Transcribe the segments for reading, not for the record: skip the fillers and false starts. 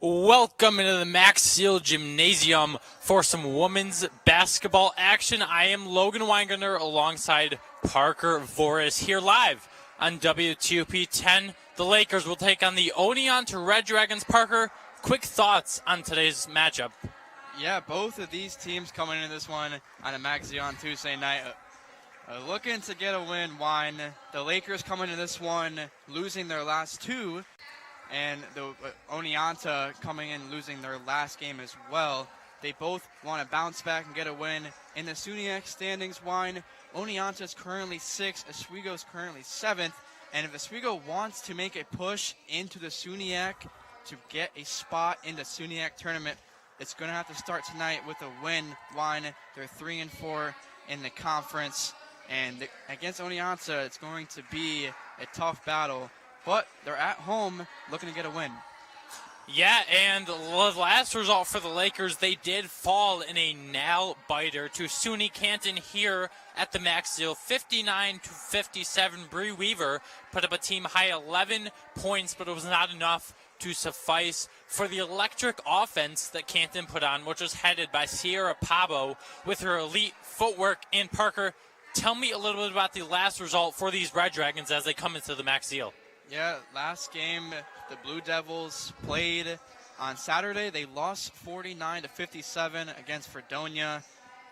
Welcome into the Max Seal Gymnasium for some women's basketball action. I am Logan Weingartner alongside Parker Voris here live on WTOP 10. The Lakers will take on the Oneonta Red Dragons. Parker, quick thoughts on today's matchup. Yeah, both of these teams coming into this one on a Max Seal on Tuesday night. Looking to get a win. The Lakers coming into this one losing their last two. And the Oneonta coming in losing their last game as well. They both want to bounce back and get a win. In the SUNY standings, Oneonta is currently 6th, Oswego is currently 7th. And if Oswego wants to make a push into the SUNY to get a spot in the SUNY tournament, it's going to have to start tonight with a win. They're 3-4 in the conference. And against Oneonta, it's going to be a tough battle. But they're at home looking to get a win. Yeah, and the last result for the Lakers, they did fall in a nail-biter to SUNY Canton here at the Max Seal. 59-57, Bree Weaver put up a team-high 11 points, but it was not enough to suffice for the electric offense that Canton put on, which was headed by Sierra Pabo with her elite footwork. And Parker, tell me a little bit about the last result for these Red Dragons as they come into the Max Seal. Yeah, last game, the Blue Devils played on Saturday. They lost 49-57 against Fredonia,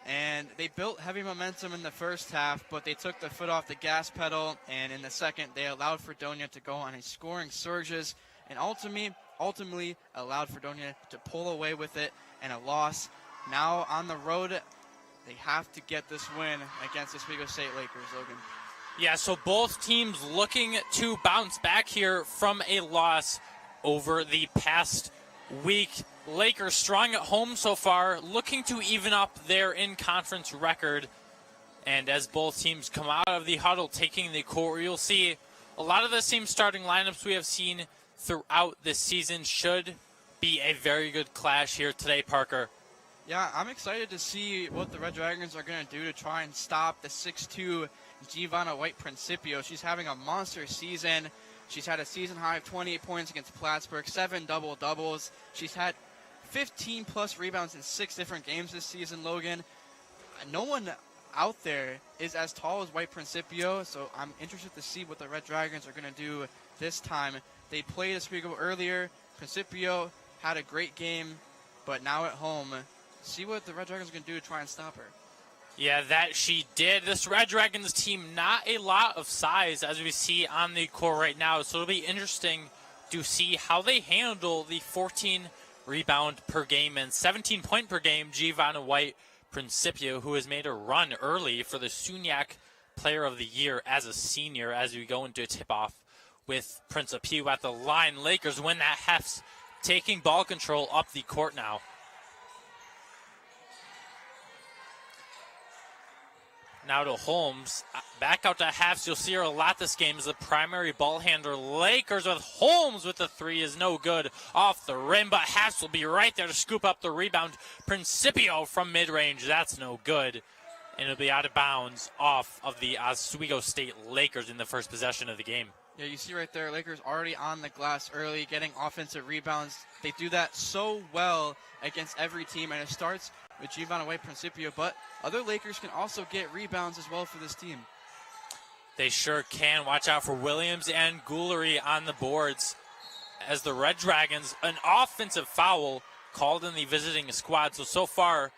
and they built heavy momentum in the first half, but they took the foot off the gas pedal, and in the second, they allowed Fredonia to go on a scoring surges, and ultimately allowed Fredonia to pull away with it and a loss. Now on the road, they have to get this win against the Oswego State Lakers, Logan. Yeah, so both teams looking to bounce back here from a loss over the past week. Lakers strong at home so far, looking to even up their in-conference record. And as both teams come out of the huddle taking the court, you'll see a lot of the same starting lineups we have seen throughout this season. Should be a very good clash here today, Parker. Yeah, I'm excited to see what the Red Dragons are going to do to try and stop the 6'2" Giovanna White Principio. She's having a monster season. She's had a season high of 28 points against Plattsburgh, 7 double-doubles. She's had 15-plus rebounds in 6 different games this season, Logan. No one out there is as tall as White Principio, so I'm interested to see what the Red Dragons are going to do this time. They played Oswego earlier. Principio had a great game, but now at home, see what the Red Dragons are going to do to try and stop her. Yeah, that she did. This Red Dragons team, not a lot of size as we see on the court right now. So it'll be interesting to see how they handle the 14 rebound per game and 17 point per game Giovanna White Principio, who has made a run early for the SUNY Player of the Year as a senior as we go into a tip-off with Principio at the line. Lakers win that Hefts, taking ball control up the court now. Now to Holmes, back out to Hefts. You'll see her a lot this game as the primary ball handler. Lakers with Holmes with the three is no good off the rim, but Hefts will be right there to scoop up the rebound. Principio from mid-range, that's no good. And it'll be out of bounds off of the Oswego State Lakers in the first possession of the game. Yeah, you see right there, Lakers already on the glass early, getting offensive rebounds. They do that so well against every team, and it starts with Giovanna White Principio, but other Lakers can also get rebounds as well for this team. They sure can. Watch out for Williams and Goolery on the boards as the Red Dragons, an offensive foul called in the visiting squad. So far,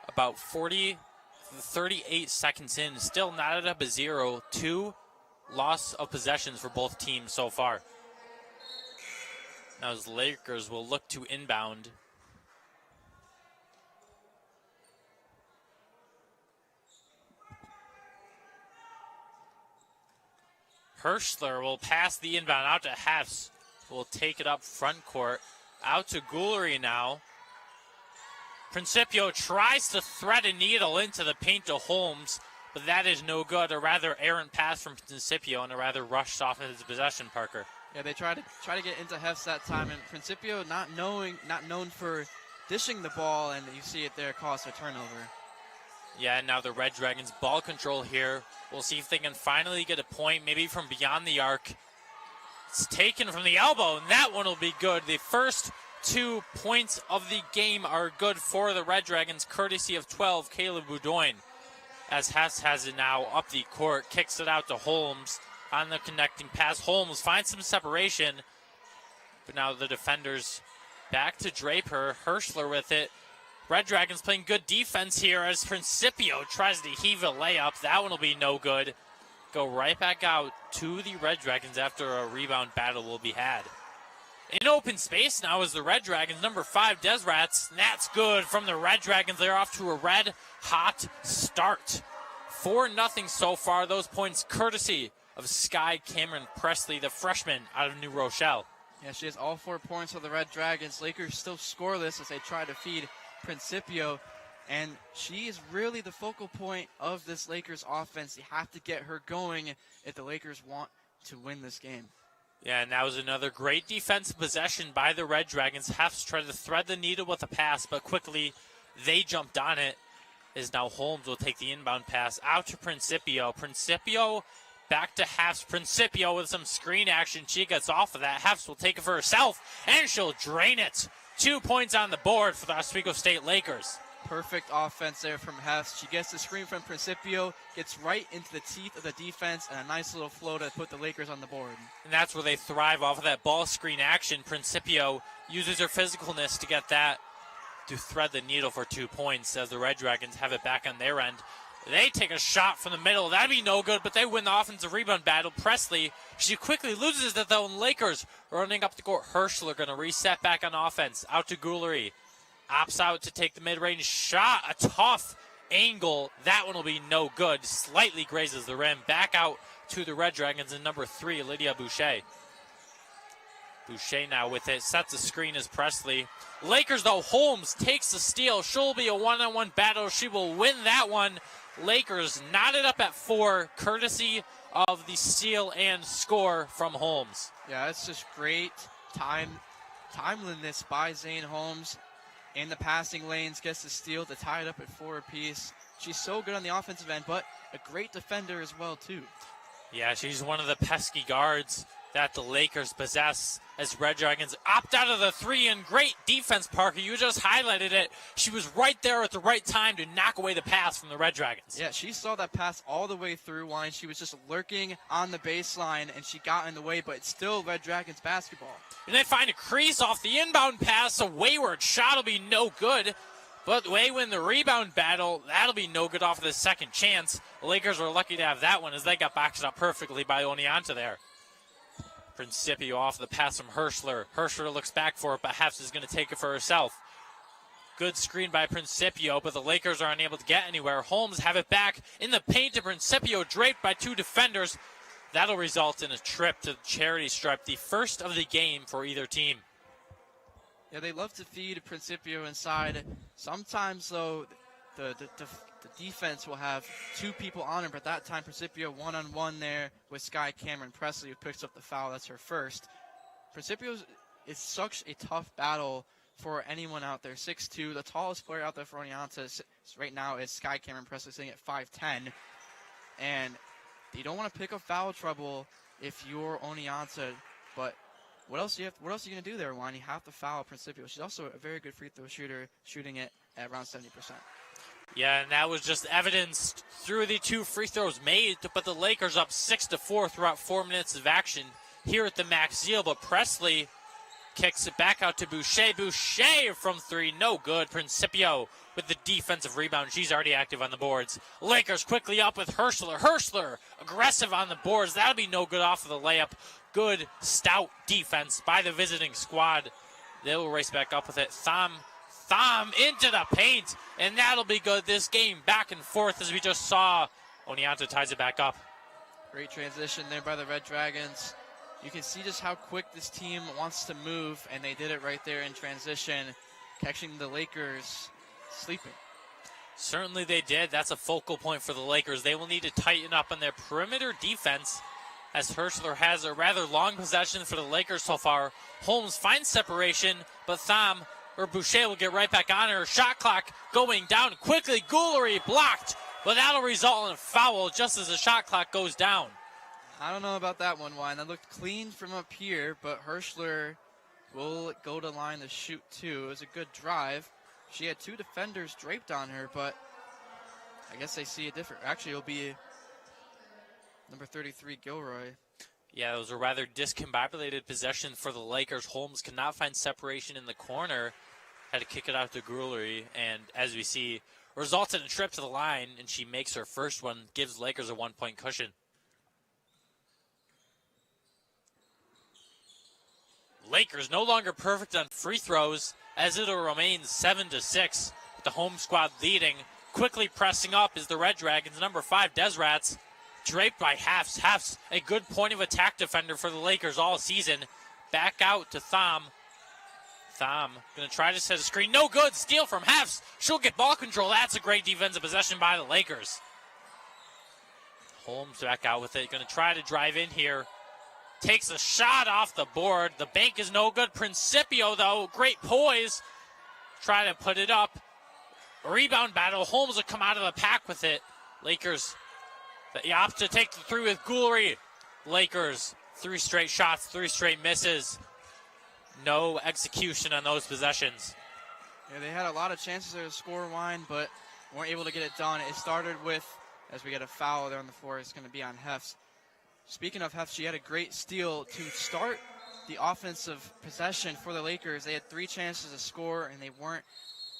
about 38 seconds in, still knotted up a 0-2 loss of possessions for both teams so far. Now as Lakers will look to inbound. Hirschler will pass the inbound out to Hefts, who will take it up front court. Out to Goolery now. Principio tries to thread a needle into the paint to Holmes, but that is no good. A rather errant pass from Principio and a rather rushed off of his possession, Parker. Yeah, they try to get into Hefts that time, and Principio not known for dishing the ball, and you see it there cause a turnover. Yeah, now the Red Dragons ball control here. We'll see if they can finally get a point, maybe from beyond the arc. It's taken from the elbow, and that one will be good. The first 2 points of the game are good for the Red Dragons, courtesy of 12, Caleb Boudoin. As Hess has it now up the court, kicks it out to Holmes on the connecting pass. Holmes finds some separation, but now the defenders back to Draper. Hirschler with it. Red Dragons playing good defense here as Principio tries to heave a layup. That one will be no good. Go right back out to the Red Dragons after a rebound battle will be had. In open space now is the Red Dragons, number 5, Desrats. That's good from the Red Dragons. They're off to a red-hot start. 4-0 so far. Those points courtesy of Sky Cameron Presley, the freshman out of New Rochelle. Yeah, she has all 4 points for the Red Dragons. Lakers still scoreless as they try to feed Principio. And she is really the focal point of this Lakers offense. You have to get her going if the Lakers want to win this game. Yeah, and that was another great defensive possession by the Red Dragons. Hefts tried to thread the needle with a pass, but quickly they jumped on it. As now Holmes will take the inbound pass out to Principio. Principio back to Hefts. Principio with some screen action. She gets off of that. Hefts will take it for herself, and she'll drain it. 2 points on the board for the Oswego State Lakers. Perfect offense there from Hefts. She gets the screen from Principio, gets right into the teeth of the defense, and a nice little flow to put the Lakers on the board. And that's where they thrive off of that ball screen action. Principio uses her physicalness to get that to thread the needle for 2 points as the Red Dragons have it back on their end. They take a shot from the middle. That'd be no good, but they win the offensive rebound battle. Presley, she quickly loses it though, and Lakers running up the court. Hirschler going to reset back on offense. Out to Goolery. Opts out to take the mid-range shot. A tough angle. That one will be no good. Slightly grazes the rim. Back out to the Red Dragons in number 3, Lydia Boucher. Boucher now with it. Sets the screen as Presley. Lakers, though, Holmes takes the steal. She'll be a one-on-one battle. She will win that one. Lakers knotted up at 4, courtesy of the steal and score from Holmes. Yeah, it's just great timeliness by Zane Holmes. In the passing lanes, gets the steal to tie it up at 4 apiece. She's so good on the offensive end, but a great defender as well, too. Yeah, she's one of the pesky guards that the Lakers possess as Red Dragons opt out of the 3, and great defense, Parker. You just highlighted it. She was right there at the right time to knock away the pass from the Red Dragons. Yeah, she saw that pass all the way through line. She was just lurking on the baseline, and she got in the way, but it's still Red Dragons basketball. And they find a crease off the inbound pass. A wayward shot will be no good. But they win the rebound battle. That'll be no good off of the second chance. The Lakers were lucky to have that one as they got boxed up perfectly by Oneonta there. Principio off the pass from Hirschler. Hirschler looks back for it, but Hefts is going to take it for herself. Good screen by Principio, but the Lakers are unable to get anywhere. Holmes have it back in the paint to Principio, draped by 2 defenders. That'll result in a trip to the charity stripe, the first of the game for either team. Yeah, they love to feed Principio inside. Sometimes, though, the defense will have 2 people on her, but that time Principio one-on-one there with Sky Cameron Presley, who picks up the foul. That's her first. Principio is such a tough battle for anyone out there. 6'2", the tallest player out there for Oneonta right now is Sky Cameron Presley, sitting at 5'10". And you don't want to pick up foul trouble if you're Oneonta, but what else are you going to do there, Juan? You have to foul Principio. She's also a very good free throw shooter, shooting it at around 70%. Yeah, and that was just evidenced through the 2 free throws made to put the Lakers up 6-4 throughout 4 minutes of action here at the Max Zeal. But Presley kicks it back out to Boucher. Boucher from 3, no good. Principio with the defensive rebound. She's already active on the boards. Lakers quickly up with Hirschler. Hirschler aggressive on the boards. That'll be no good off of the layup. Good, stout defense by the visiting squad. They'll race back up with it. Thom into the paint, and that'll be good. This game back and forth as we just saw. Oneonta ties it back up. Great transition there by the Red Dragons. You can see just how quick this team wants to move, and they did it right there in transition, catching the Lakers sleeping. Certainly they did. That's a focal point for the Lakers. They will need to tighten up on their perimeter defense as Hirschler has a rather long possession for the Lakers so far. Holmes finds separation, but Boucher will get right back on her. Shot clock going down quickly. Goolery blocked, but that'll result in a foul just as the shot clock goes down. I don't know about that one, Wine. That looked clean from up here, but Hirschler will go to line to shoot two. It was a good drive. She had two defenders draped on her, but I guess they see a different. Actually, it'll be number 33, Gilroy. Yeah, it was a rather discombobulated possession for the Lakers. Holmes could not find separation in the corner. Had to kick it out to Goulery, and as we see, results in a trip to the line, and she makes her first one, gives Lakers a 1-point cushion. Lakers no longer perfect on free throws, as it'll remain 7-6, with the home squad leading. Quickly pressing up is the Red Dragons, number 5, Desrats, draped by Hefts. Hefts, a good point of attack defender for the Lakers all season. Back out to Thom. Thom going to try to set a screen. No good. Steal from Hefts. She'll get ball control. That's a great defensive possession by the Lakers. Holmes back out with it. Going to try to drive in here. Takes a shot off the board. The bank is no good. Principio, though, great poise. Try to put it up. Rebound battle. Holmes will come out of the pack with it. Lakers, the opt to take the three with Goulery. Lakers, 3 straight shots, 3 straight misses. No execution on those possessions. Yeah, they had a lot of chances to score Wine, but weren't able to get it done. It started with, as we get a foul there on the floor, it's going to be on Hefts. Speaking of Hefts, she had a great steal to start the offensive possession for the Lakers. They had 3 chances to score, and they weren't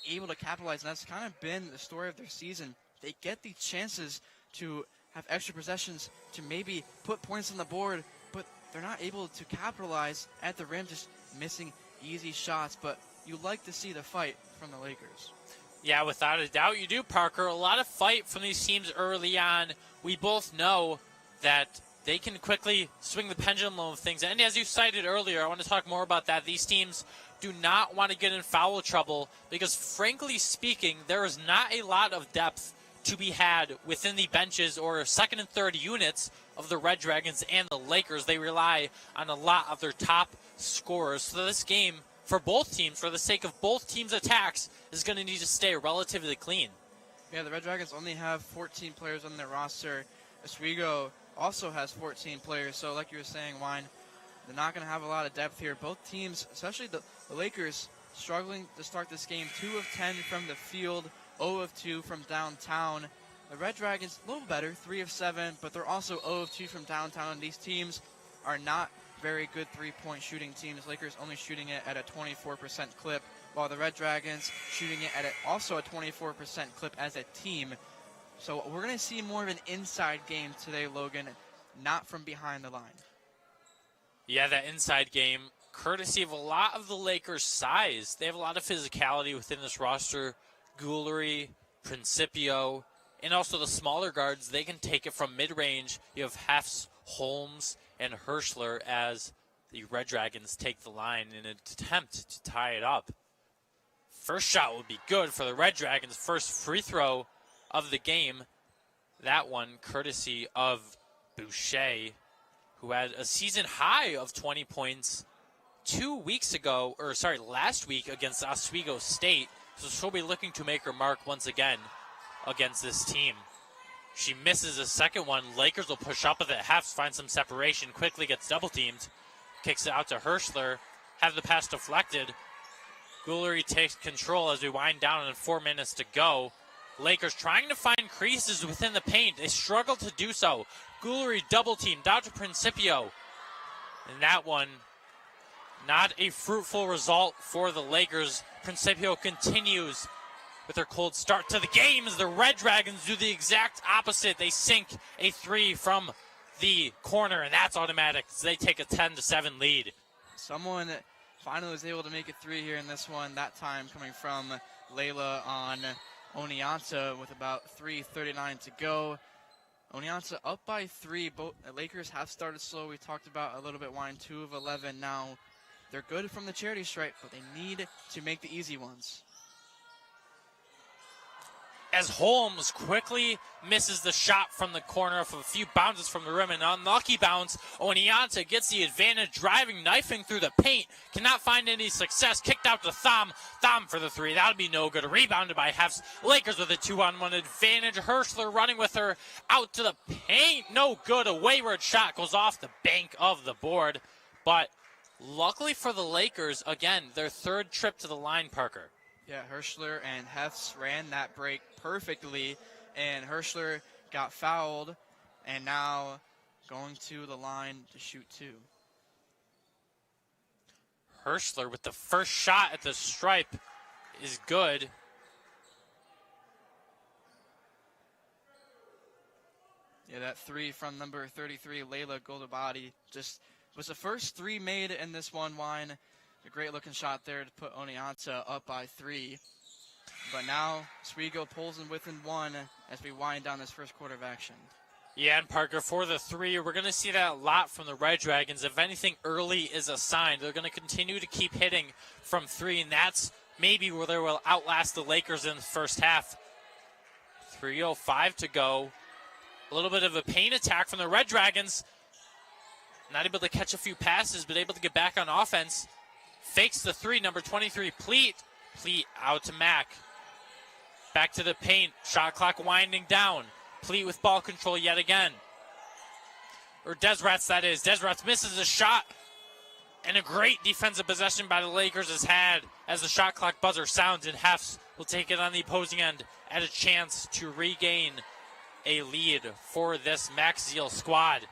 able to capitalize, and that's kind of been the story of their season. They get these chances to have extra possessions to maybe put points on the board, but they're not able to capitalize at the rim, just missing easy shots. But you like to see the fight from the Lakers. Yeah, without a doubt you do, Parker. A lot of fight from these teams early on. We both know that they can quickly swing the pendulum of things. And as you cited earlier, I want to talk more about that. These teams do not want to get in foul trouble because, frankly speaking, there is not a lot of depth to be had within the benches or second and third units of the Red Dragons and the Lakers. They rely on a lot of their top scorers. So this game, for both teams, for the sake of both teams' attacks, is going to need to stay relatively clean. Yeah, the Red Dragons only have 14 players on their roster. Oswego also has 14 players. So like you were saying, Wine, they're not going to have a lot of depth here. Both teams, especially the Lakers, struggling to start this game. 2 of 10 from the field, 0 of 2 from downtown. The Red Dragons, a little better, 3 of 7, but they're also 0 of 2 from downtown. These teams are not very good three-point shooting teams. Lakers only shooting it at a 24% clip, while the Red Dragons shooting it at also a 24% clip as a team. So we're going to see more of an inside game today, Logan, not from behind the line. Yeah, that inside game, courtesy of a lot of the Lakers' size. They have a lot of physicality within this roster. Goulery, Principio, and also the smaller guards. They can take it from mid-range. You have Hefts, Holmes, and Hirschler as the Red Dragons take the line in an attempt to tie it up. First shot will be good for the Red Dragons. First free throw of the game. That one courtesy of Boucher, who had a season high of 20 points last week against Oswego State. So she'll be looking to make her mark once again against this team. She misses a second one. Lakers will push up with it. Hefts finds some separation, quickly gets double teamed, kicks it out to Hirschler, have the pass deflected. Goulery takes control as we wind down and 4 minutes to go. Lakers trying to find creases within the paint. They struggle to do so. Goulery double teamed out to Principio. And that one, not a fruitful result for the Lakers. Principio continues with their cold start to the game as the Red Dragons do the exact opposite. They sink a 3 from the corner, and that's automatic as they take a 10-7 lead. Someone finally was able to make a 3 here in this one, that time coming from Layla on Oneonta with about 3:39 to go. Oneonta up by 3. Both Lakers have started slow. We talked about a little bit, Wine, 2 of 11 now. They're good from the charity stripe, but they need to make the easy ones. As Holmes quickly misses the shot from the corner of a few bounces from the rim, an unlucky bounce. Oneonta gets the advantage, driving, knifing through the paint. Cannot find any success. Kicked out to Thom. Thom for the 3. That'll be no good. Rebounded by Hefts. Lakers with a 2-on-1 advantage. Hirschler running with her out to the paint. No good. A wayward shot goes off the bank of the board. But Luckily for the Lakers, again, their third trip to the line, Parker. Yeah, Hirschler and Hefts ran that break perfectly, and Hirschler got fouled, and now going to the line to shoot two. Hirschler with the first shot at the stripe is good. Yeah, that three from number 33, Layla Goldabadi, just was the first three made in this one wine. A great looking shot there to put Oneonta up by 3. But now Oswego pulls in within 1 as we wind down this first quarter of action. Yeah, and Parker, for the 3, we're going to see that a lot from the Red Dragons. If anything early is a sign, they're going to continue to keep hitting from 3, and that's maybe where they will outlast the Lakers in the first half. 3:05 to go. A little bit of a paint attack from the Red Dragons. Not able to catch a few passes, but able to get back on offense. Fakes the 3, number 23, Pleat. Pleat out to Mack. Back to the paint. Shot clock winding down. Pleat with ball control yet again. Or Desrats, that is. Desrats misses a shot. And a great defensive possession by the Lakers is had as the shot clock buzzer sounds, and Hefts will take it on the opposing end at a chance to regain a lead for this Max Zeal squad.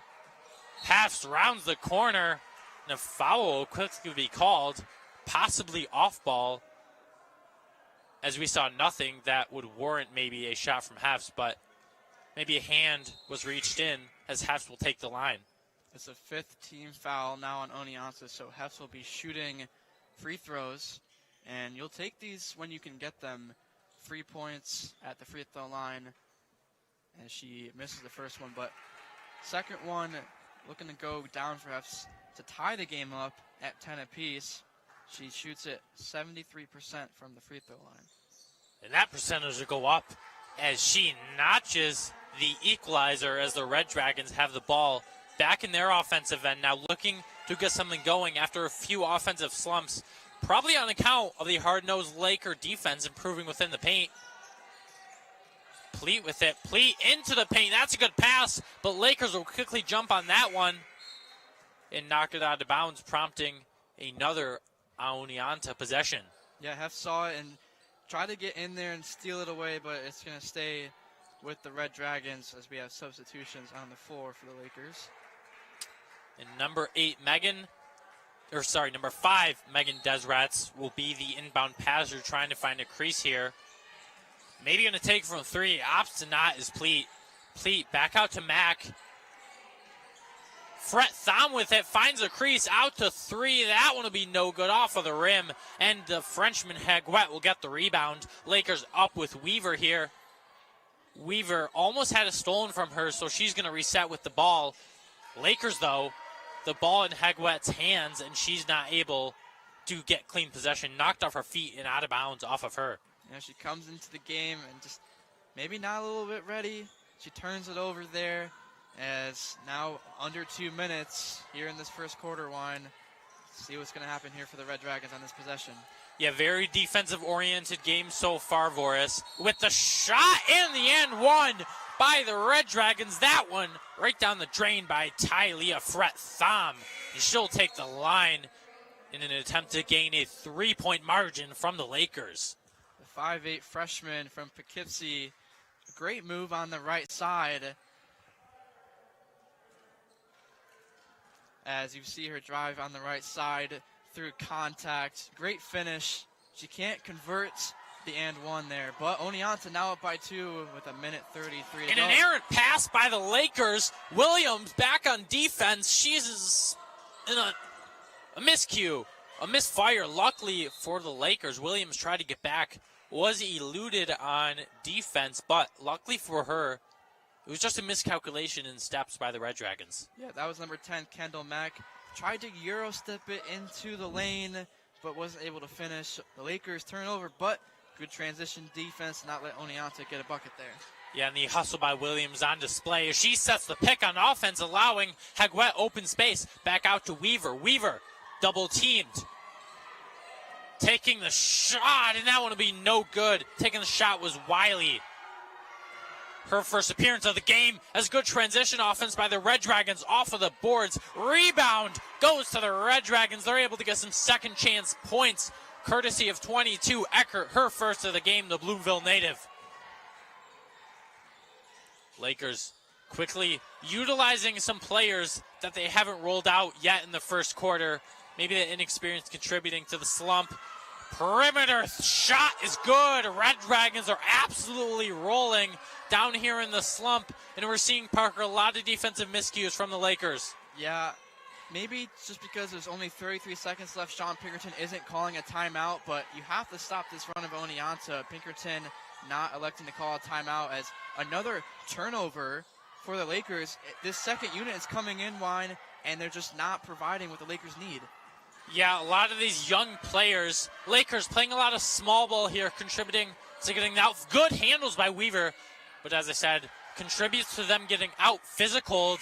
Hefts rounds the corner, and a foul will quickly be called, possibly off ball, as we saw nothing that would warrant maybe a shot from Hefts, but maybe a hand was reached in as Hefts will take the line. It's a 5th team foul now on Oneonta, so Hefts will be shooting free throws, and you'll take these when you can get them. 3 points at the free throw line, and she misses the first one, but second one looking to go down for Hefts to tie the game up at 10 apiece. She shoots it 73% from the free throw line. And that percentage will go up as she notches the equalizer as the Red Dragons have the ball back in their offensive end, now looking to get something going after a few offensive slumps, probably on account of the hard-nosed Laker defense improving within the paint. Pleat with it. Pleat into the paint. That's a good pass, but Lakers will quickly jump on that one and knock it out of bounds, prompting another Oneonta possession. Yeah, Heft saw it and tried to get in there and steal it away, but it's going to stay with the Red Dragons as we have substitutions on the floor for the Lakers. And number 5, Megan Desrats will be the inbound passer trying to find a crease here. Maybe going to take from 3. Opts to not is Pleat. Pleat back out to Mack. Fret Thom with it, finds a crease, out to 3. That one will be no good, off of the rim. And the Frenchman Haguet will get the rebound. Lakers up with Weaver here. Weaver almost had it stolen from her, so she's going to reset with the ball. Lakers, though, the ball in Haguet's hands, and she's not able to get clean possession. Knocked off her feet and out of bounds off of her. Yeah, she comes into the game and just maybe not a little bit ready. She turns it over there as now under 2 minutes here in this first quarter, Wine. See what's going to happen here for the Red Dragons on this possession. Yeah, very defensive-oriented game so far, Voris. With the shot in the end, won by the Red Dragons. That one right down the drain by Tylea Fret Thom. And she'll take the line in an attempt to gain a 3-point margin from the Lakers. The 5'8" freshman from Poughkeepsie. Great move on the right side. As you see her drive on the right side through contact. Great finish. She can't convert the and one there, but Oneonta now up by 2 with 1:33 to And go. an errant pass by the Lakers. Williams back on defense. She's in a miscue, a misfire. Luckily for the Lakers, Williams tried to get back, was eluded on defense, but luckily for her, it was just a miscalculation in steps by the Red Dragons. Yeah, that was number 10, Kendall Mack. Tried to Euro step it into the lane, but wasn't able to finish. The Lakers turnover, but good transition defense, not let Oneonta get a bucket there. Yeah, and the hustle by Williams on display. She sets the pick on offense, allowing Haguet open space. Back out to Weaver. Weaver double teamed. Taking the shot, and that one will be no good. Taking the shot was Wiley. Her first appearance of the game as good transition offense by the Red Dragons off of the boards. Rebound goes to the Red Dragons. They're able to get some second chance points, courtesy of 22 Eckert, her first of the game, the Bloomville native. Lakers quickly utilizing some players that they haven't rolled out yet in the first quarter. Maybe the inexperience contributing to the slump. Perimeter shot is good. Red Dragons are absolutely rolling down here in the slump. And we're seeing, Parker, a lot of defensive miscues from the Lakers. Yeah, maybe just because there's only 33 seconds left, Sean Pinkerton isn't calling a timeout, but you have to stop this run of Oneonta. Pinkerton not electing to call a timeout as another turnover for the Lakers. This second unit is coming in, Wine, and they're just not providing what the Lakers need. Yeah, a lot of these young players, Lakers playing a lot of small ball here, contributing to getting out. Good handles by Weaver, but as I said, contributes to them getting out physical,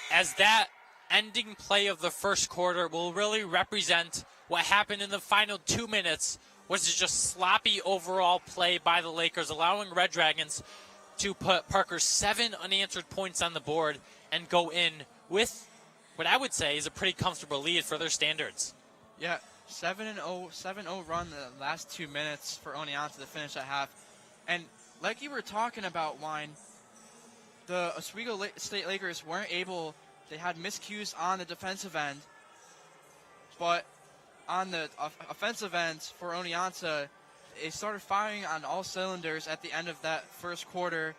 as that ending play of the first quarter will really represent what happened in the final 2 minutes, which is just sloppy overall play by the Lakers, allowing Red Dragons to put Parker's 7 unanswered points on the board and go in with what I would say is a pretty comfortable lead for their standards. Yeah, 7-0 run the last 2 minutes for Oneonta to finish at half. And like you were talking about, Wine, the Oswego State Lakers weren't able, they had miscues on the defensive end, but on the offensive end for Oneonta, they started firing on all cylinders at the end of that first quarter.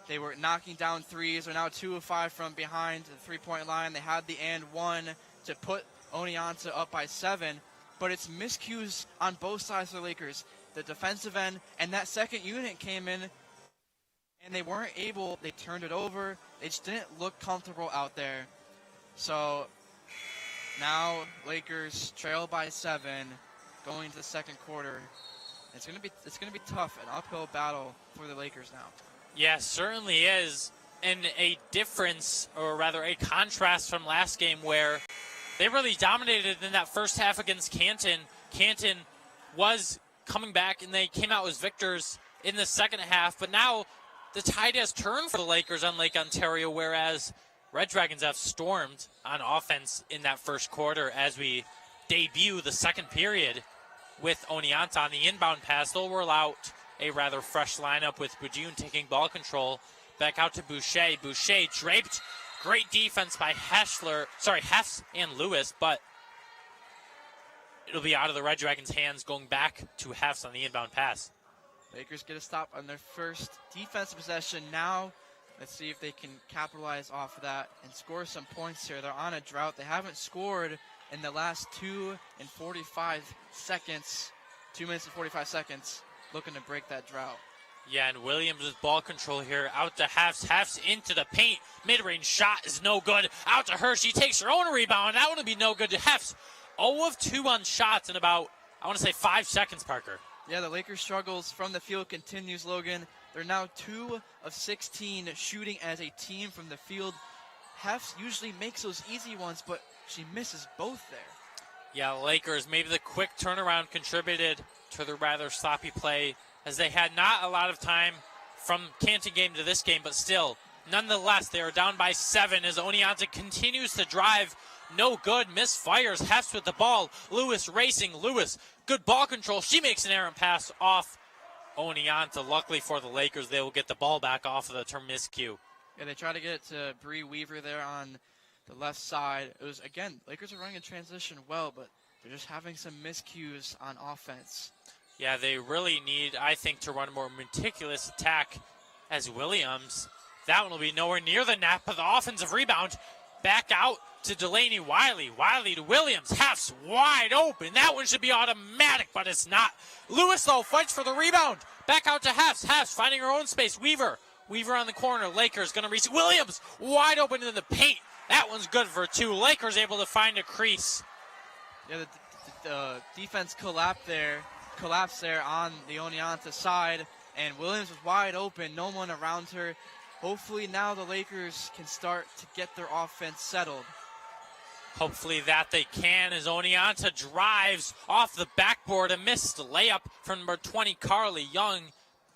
They were knocking down threes. They're now 2 of 5 from behind the three-point line. They had the and one to put Oneonta up by 7. But it's miscues on both sides of the Lakers. The defensive end and that second unit came in, and they weren't able. They turned it over. They just didn't look comfortable out there. So now Lakers trail by 7 going into the second quarter. It's gonna be tough, an uphill battle for the Lakers now. Yeah, certainly is. And a difference, or rather a contrast from last game where they really dominated in that first half against Canton. Canton was coming back and they came out as victors in the second half, but now the tide has turned for the Lakers on Lake Ontario, whereas Red Dragons have stormed on offense in that first quarter as we debut the second period with Oneonta on the inbound pass. They'll roll out a rather fresh lineup with Bujun taking ball control. Back out to Boucher. Boucher draped. Great defense by Hefs and Lewis, but it'll be out of the Red Dragons' hands going back to Hefs on the inbound pass. Lakers get a stop on their first defensive possession. Now, let's see if they can capitalize off of that and score some points here. They're on a drought. They haven't scored in the last 2 and 45 seconds. 2 minutes and 45 seconds. Looking to break that drought. Yeah, and Williams with ball control here. Out to Hefs. Hefs into the paint. Mid-range shot is no good. Out to her. She takes her own rebound. That would be no good to Hefs. 0 of 2 on shots in about, I want to say, 5 seconds, Parker. Yeah, the Lakers' struggles from the field continues, Logan. They're now 2 of 16 shooting as a team from the field. Hefs usually makes those easy ones, but she misses both there. Yeah, Lakers, maybe the quick turnaround contributed to the rather sloppy play, as they had not a lot of time from Canton game to this game, but still, nonetheless, they are down by 7 as Oneonta continues to drive. No good, misfires. Hefs with the ball. Lewis racing. Lewis, good ball control. She makes an errant pass off Oneonta. Luckily for the Lakers, they will get the ball back off of the miscue. Yeah, they try to get it to Bree Weaver there on the left side. It was, again, Lakers are running in transition well, but they're just having some miscues on offense. Yeah, they really need, I think, to run a more meticulous attack as Williams. That one will be nowhere near the net, but the offensive rebound back out to Delaney Wiley. Wiley to Williams. Hefs wide open. That one should be automatic, but it's not. Lewis, though, fights for the rebound. Back out to Hefs. Hefs finding her own space. Weaver on the corner. Lakers going to reach. Williams wide open in the paint. That one's good for 2. Lakers able to find a crease. Yeah, the defense collapsed there on the Oneonta side, and Williams was wide open. No one around her. Hopefully now the Lakers can start to get their offense settled. Hopefully that they can, as Oneonta drives off the backboard. A missed layup from number 20, Carly Young.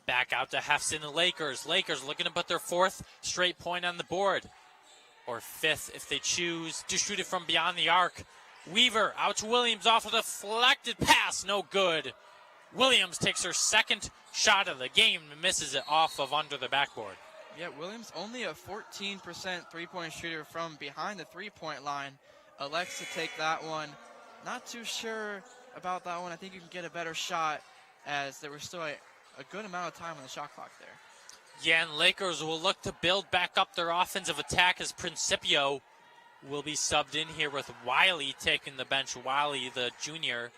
Back out to Hefs and the Lakers. Lakers looking to put their 4th straight point on the board. or 5th if they choose to shoot it from beyond the arc. Weaver out to Williams off a deflected pass, no good. Williams takes her second shot of the game and misses it off of under the backboard. Yeah, Williams only a 14% three-point shooter from behind the three-point line. Elects to take that one. Not too sure about that one. I think you can get a better shot as there was still a good amount of time on the shot clock there. Yeah, and Lakers will look to build back up their offensive attack as Principio will be subbed in here with Wiley taking the bench. Wiley, the junior.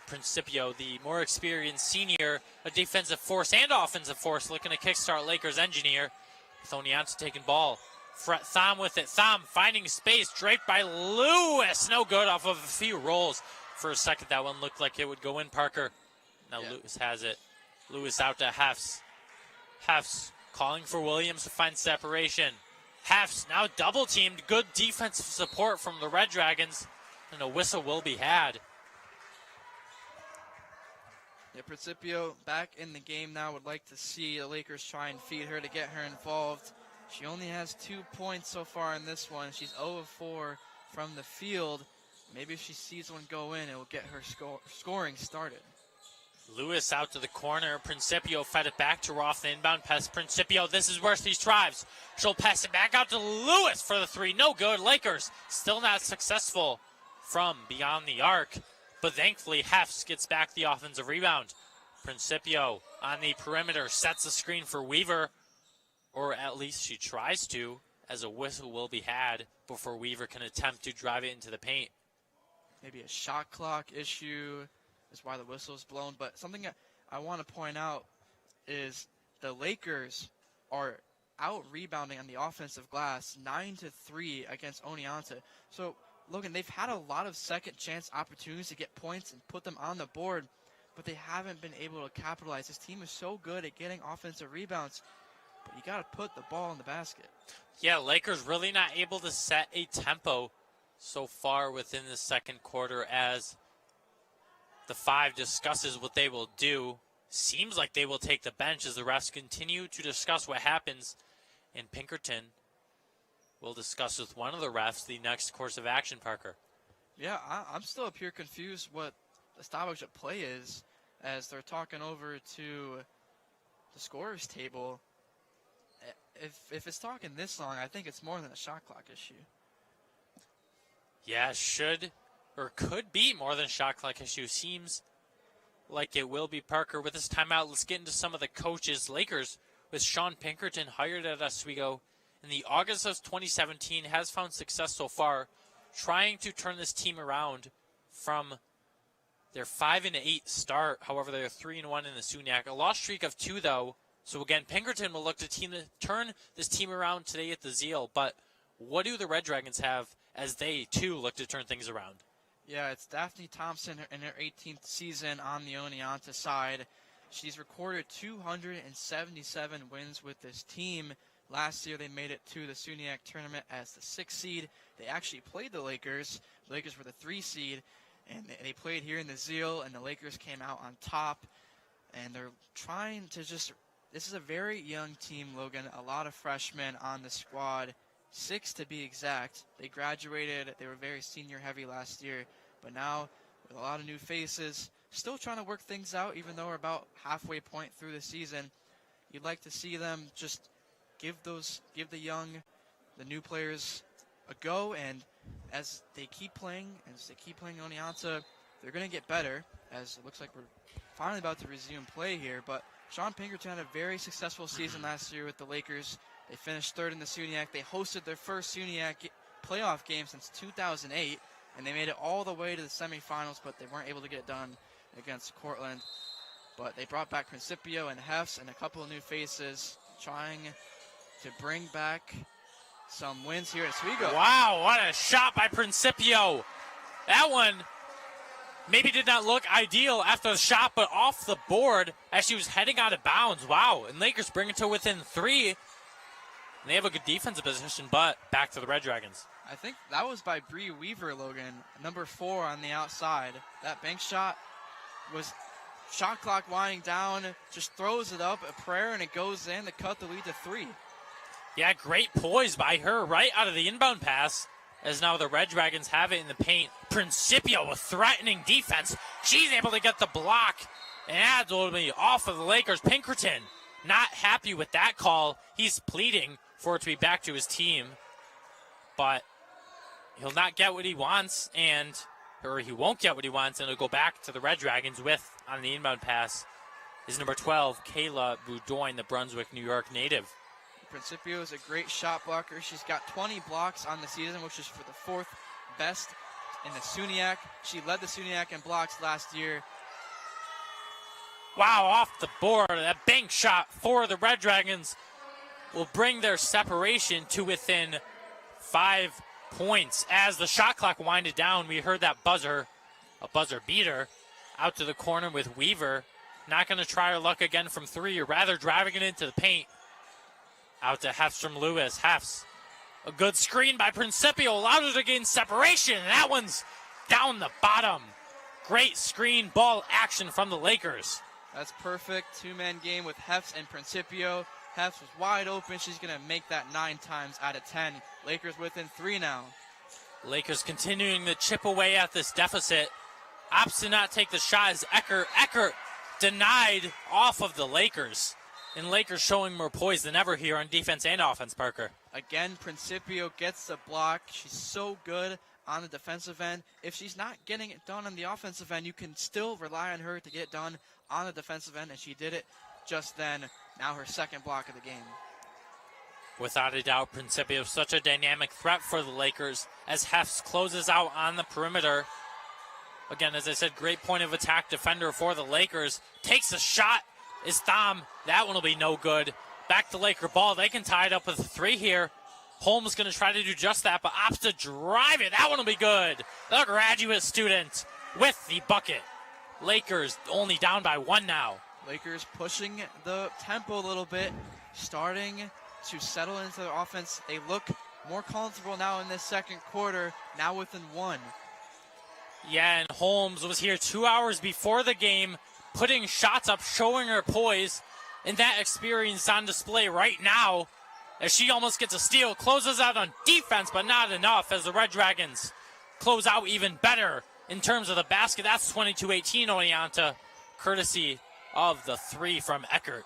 Principio, the more experienced senior, a defensive force and offensive force, looking to kickstart Lakers engineer. With Oneonta taking ball. Thom with it. Thom finding space, draped by Lewis. No good off of a few rolls. For a second, that one looked like it would go in, Parker. Now Lewis has it. Lewis out to Hefs. Hefs calling for Williams to find separation. Hefs now double teamed. Good defensive support from the Red Dragons. And a whistle will be had. Yeah, Principio back in the game now. Would like to see the Lakers try and feed her to get her involved. She only has 2 points so far in this one. She's 0 of 4 from the field. Maybe if she sees one go in, it will get her scoring started. Lewis out to the corner. Principio fed it back to Roth. The inbound pass. Principio, this is where she thrives. She'll pass it back out to Lewis for the three. No good. Lakers still not successful from beyond the arc. But thankfully, Hefs gets back the offensive rebound. Principio on the perimeter sets the screen for Weaver. Or at least she tries to, as a whistle will be had before Weaver can attempt to drive it into the paint. Maybe a shot clock issue is why the whistle is blown. But something I want to point out is the Lakers are out-rebounding on the offensive glass 9-3 against Oneonta. So, Logan, they've had a lot of second-chance opportunities to get points and put them on the board, but they haven't been able to capitalize. This team is so good at getting offensive rebounds, but you got to put the ball in the basket. Yeah, Lakers really not able to set a tempo so far within the second quarter as the five discusses what they will do. Seems like they will take the bench as the refs continue to discuss what happens. And Pinkerton will discuss with one of the refs the next course of action, Parker. Yeah, I'm still up here confused what the stoppage of play is as they're talking over to the scorer's table. If it's talking this long, I think it's more than a shot clock issue. Yeah, should or could be more than a shot clock issue. Seems like it will be, Parker. With this timeout, let's get into some of the coaches. Lakers, with Sean Pinkerton, hired at Oswego in the August of 2017, has found success so far, trying to turn this team around from their 5-8 start. However, they're 3-1 in the SUNY. A lost streak of 2, though. So again, Pinkerton will look to turn this team around today at the Zeal. But what do the Red Dragons have as they, too, look to turn things around? Yeah, it's Daphne Thompson in her 18th season on the Oneonta side. She's recorded 277 wins with this team. Last year, they made it to the SUNY tournament as the 6th seed. They actually played the Lakers. The Lakers were the 3 seed, and they played here in the Zeal, and the Lakers came out on top. And they're trying to just – this is a very young team, Logan. A lot of freshmen on the squad, 6 to be exact. They graduated. They were very senior-heavy last year. But now, with a lot of new faces, still trying to work things out, even though we're about halfway point through the season. You'd like to see them just give the new players a go, and as they keep playing Oneonta, they're going to get better, as it looks like we're finally about to resume play here. But Sean Pinkerton had a very successful season last year with the Lakers. They finished 3rd in the SUNY. They hosted their first SUNY playoff game since 2008, and they made it all the way to the semifinals, but they weren't able to get it done against Cortland. But they brought back Principio and Hefs and a couple of new faces, trying to bring back some wins here at Oswego. Wow, what a shot by Principio. That one maybe did not look ideal after the shot, but off the board as she was heading out of bounds. Wow, and Lakers bring it to within 3. And they have a good defensive position, but back to the Red Dragons. I think that was by Bree Weaver, Logan, number 4 on the outside. That bank shot was shot clock winding down, just throws it up, a prayer, and it goes in to cut the lead to 3. Yeah, great poise by her right out of the inbound pass, as now the Red Dragons have it in the paint. Principio with threatening defense. She's able to get the block, and that's will be off of the Lakers. Pinkerton not happy with that call. He's pleading for it to be back to his team, but he'll not get what he wants, or he won't get what he wants, and it'll go back to the Red Dragons with, on the inbound pass, is number 12, Kayla Boudoin, the Brunswick, New York native. Principio is a great shot blocker. She's got 20 blocks on the season, which is for the 4th best in the SUNY. She led the SUNY in blocks last year. Wow, off the board. That bank shot for the Red Dragons will bring their separation to within 5 points. As the shot clock winded down, we heard that buzzer, a buzzer beater, out to the corner with Weaver. Not going to try her luck again from 3, or rather driving it into the paint. Out to Hefs from Lewis. Hefs, a good screen by Principio, allowed her to gain separation, and that one's down the bottom. Great screen ball action from the Lakers. That's perfect. 2-man game with Hefs and Principio. Hefs was wide open. She's going to make that 9 times out of 10. Lakers within 3 now. Lakers continuing to chip away at this deficit. Opts to not take the shot as Eckert denied off of the Lakers. And Lakers showing more poise than ever here on defense and offense, Parker. Again, Principio gets the block. She's so good on the defensive end. If she's not getting it done on the offensive end, you can still rely on her to get it done on the defensive end, and she did it just then. Now her 2nd block of the game. Without a doubt, Principio is such a dynamic threat for the Lakers as Hefs closes out on the perimeter. Again, as I said, great point of attack defender for the Lakers. Takes a shot. Is Thom. That one will be no good. Back to Laker ball. They can tie it up with a 3 here. Holmes going to try to do just that, but opts to drive it. That one will be good. The graduate student with the bucket. Lakers only down by 1 now. Lakers pushing the tempo a little bit, starting to settle into their offense. They look more comfortable now in this 2nd quarter, now within 1. Yeah, and Holmes was here 2 hours before the game, putting shots up, showing her poise, and that experience on display right now as she almost gets a steal, closes out on defense, but not enough as the Red Dragons close out even better in terms of the basket. That's 22-18 Oneonta, courtesy of the 3 from Eckert.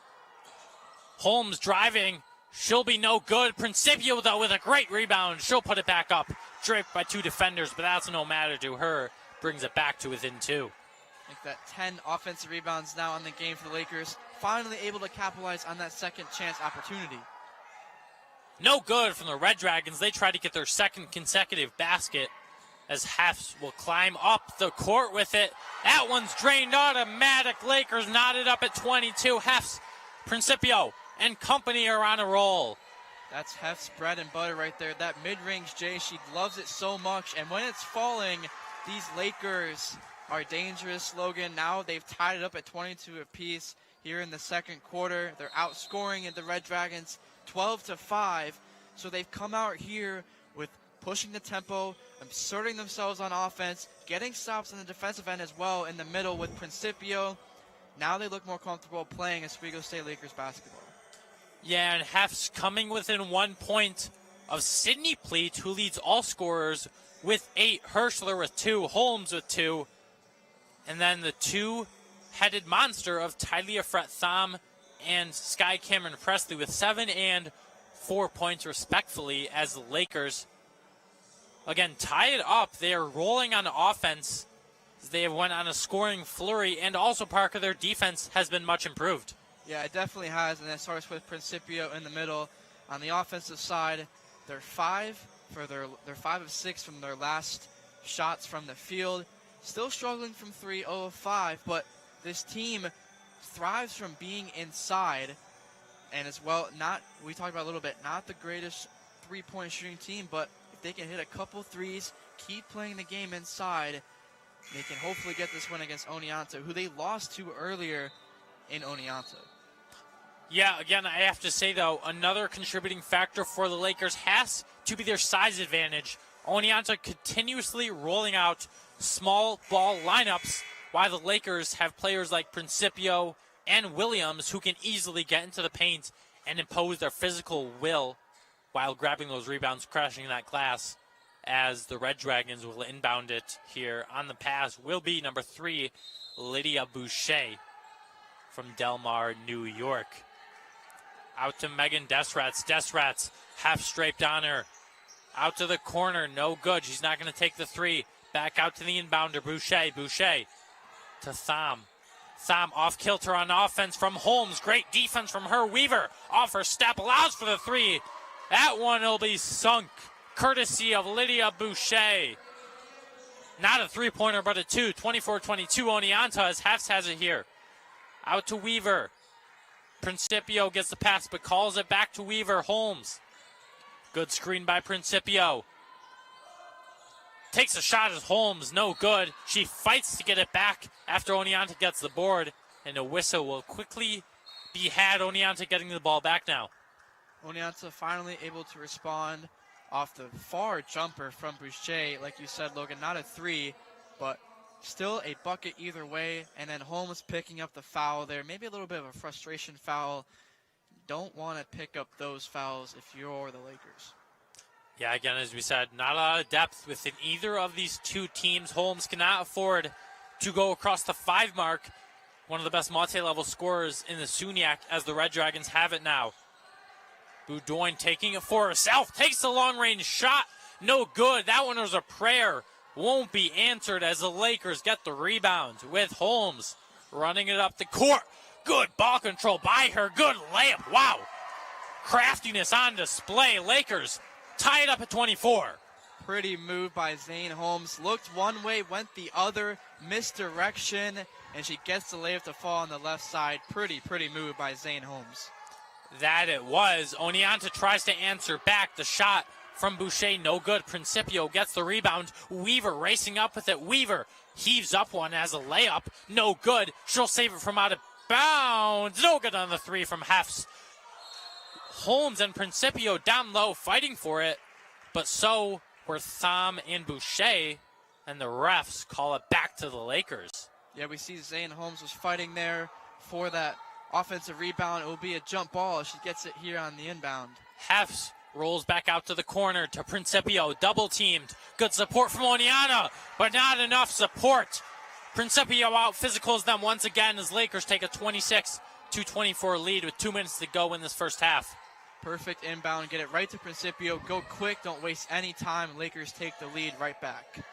Holmes driving. She'll be no good. Principio, though, with a great rebound. She'll put it back up. Draped by 2 defenders, but that's no matter to her. Brings it back to within 2. I think that 10 offensive rebounds now in the game for the Lakers. Finally able to capitalize on that 2nd chance opportunity. No good from the Red Dragons. They try to get their 2nd consecutive basket as Hefs will climb up the court with it. That one's drained automatic. Lakers knotted up at 22. Hefs, Principio, and company are on a roll. That's Hef's bread and butter right there. That mid-range J, she loves it so much. And when it's falling, these Lakers are dangerous. Logan, now they've tied it up at 22 apiece here in the 2nd quarter. They're outscoring the Red Dragons 12-5. So they've come out here with pushing the tempo, asserting themselves on offense, getting stops on the defensive end as well in the middle with Principio. Now they look more comfortable playing Oswego State Lakers basketball. Yeah, and Hef's coming within 1 point of Sydney Pleat, who leads all scorers with 8, Herschler with 2, Holmes with 2, and then the 2-headed monster of Tylia Fret Thom and Sky Cameron Presley with 7 and 4 points respectfully as the Lakers, again, tie it up. They are rolling on offense. They have went on a scoring flurry, and also, Parker, their defense has been much improved. Yeah, it definitely has, and it starts with Principio in the middle. On the offensive side, they're 5 of 6 from their last shots from the field. Still struggling from 3, 0 of 5, but this team thrives from being inside, and as well, we talked about a little bit, not the greatest 3-point shooting team, but if they can hit a couple threes, keep playing the game inside, they can hopefully get this win against Oneonta, who they lost to earlier in Oneonta. Yeah, again, I have to say, though, another contributing factor for the Lakers has to be their size advantage. Oneonta continuously rolling out small ball lineups, while the Lakers have players like Principio and Williams who can easily get into the paint and impose their physical will while grabbing those rebounds, crashing that glass, as the Red Dragons will inbound it here. On the pass will be number 3, Lydia Boucher from Del Mar, New York. Out to Megan Desrats. Desrats half straight on her. Out to the corner, no good. She's not going to take the 3. Back out to the inbounder, Boucher. Boucher to Thom. Thom off kilter on offense from Holmes. Great defense from her. Weaver off her step, allows for the 3. That one will be sunk, courtesy of Lydia Boucher. Not a 3-pointer, but a 2. 24-22 Oneonta as Hefts has it here. Out to Weaver. Principio gets the pass, but calls it back to Weaver. Holmes. Good screen by Principio. Takes a shot at Holmes, no good. She fights to get it back after Oneonta gets the board, and a whistle will quickly be had. Oneonta getting the ball back now. Oneonta finally able to respond off the far jumper from Boucher. Like you said, Logan, not a 3, but still a bucket either way. And then Holmes picking up the foul there. Maybe a little bit of a frustration foul. Don't want to pick up those fouls if you're the Lakers. Yeah, again, as we said, not a lot of depth within either of these two teams. Holmes cannot afford to go across the 5 mark. One of the best multi-level scorers in the SUNY as the Red Dragons have it now. Boudoin taking it for herself. Takes the long-range shot. No good. That one was a prayer. Won't be answered as the Lakers get the rebound with Holmes running it up the court. Good ball control by her. Good layup. Wow. Craftiness on display. Lakers tie it up at 24. Pretty move by Zane Holmes. Looked one way, went the other. Misdirection, and she gets the layup to fall on the left side. Pretty move by Zane Holmes. That it was. Oneonta tries to answer back. The shot from Boucher, no good. Principio gets the rebound. Weaver racing up with it. Weaver heaves up one as a layup. No good. She'll save it from out of bounds. No good on the 3 from Hefts. Holmes and Principio down low fighting for it, but so were Thom and Boucher, and the refs call it back to the Lakers. Yeah, we see Zane Holmes was fighting there for that offensive rebound. It will be a jump ball. She gets it here on the inbound. Hefts rolls back out to the corner to Principio, double teamed. Good support from Oneonta, but not enough support. Principio out physicals them once again as Lakers take a 26-24 lead with 2 minutes to go in this first half. Perfect inbound, get it right to Principio. Go quick, don't waste any time. Lakers take the lead right back.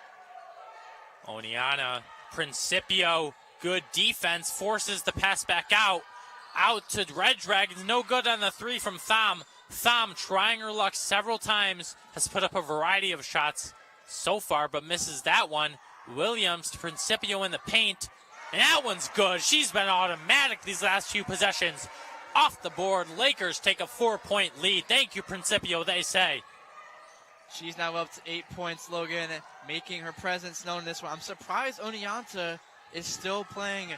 Oneonta, Principio, good defense, forces the pass back out. Out to Red Dragons, no good on the 3 from Thom. Thom trying her luck several times, has put up a variety of shots so far, but misses that one. Williams to Principio in the paint, and that one's good. She's been automatic these last few possessions. Off the board, Lakers take a 4-point lead. Thank you, Principio, they say. She's now up to 8 points, Logan, making her presence known in this one. I'm surprised Oneonta is still playing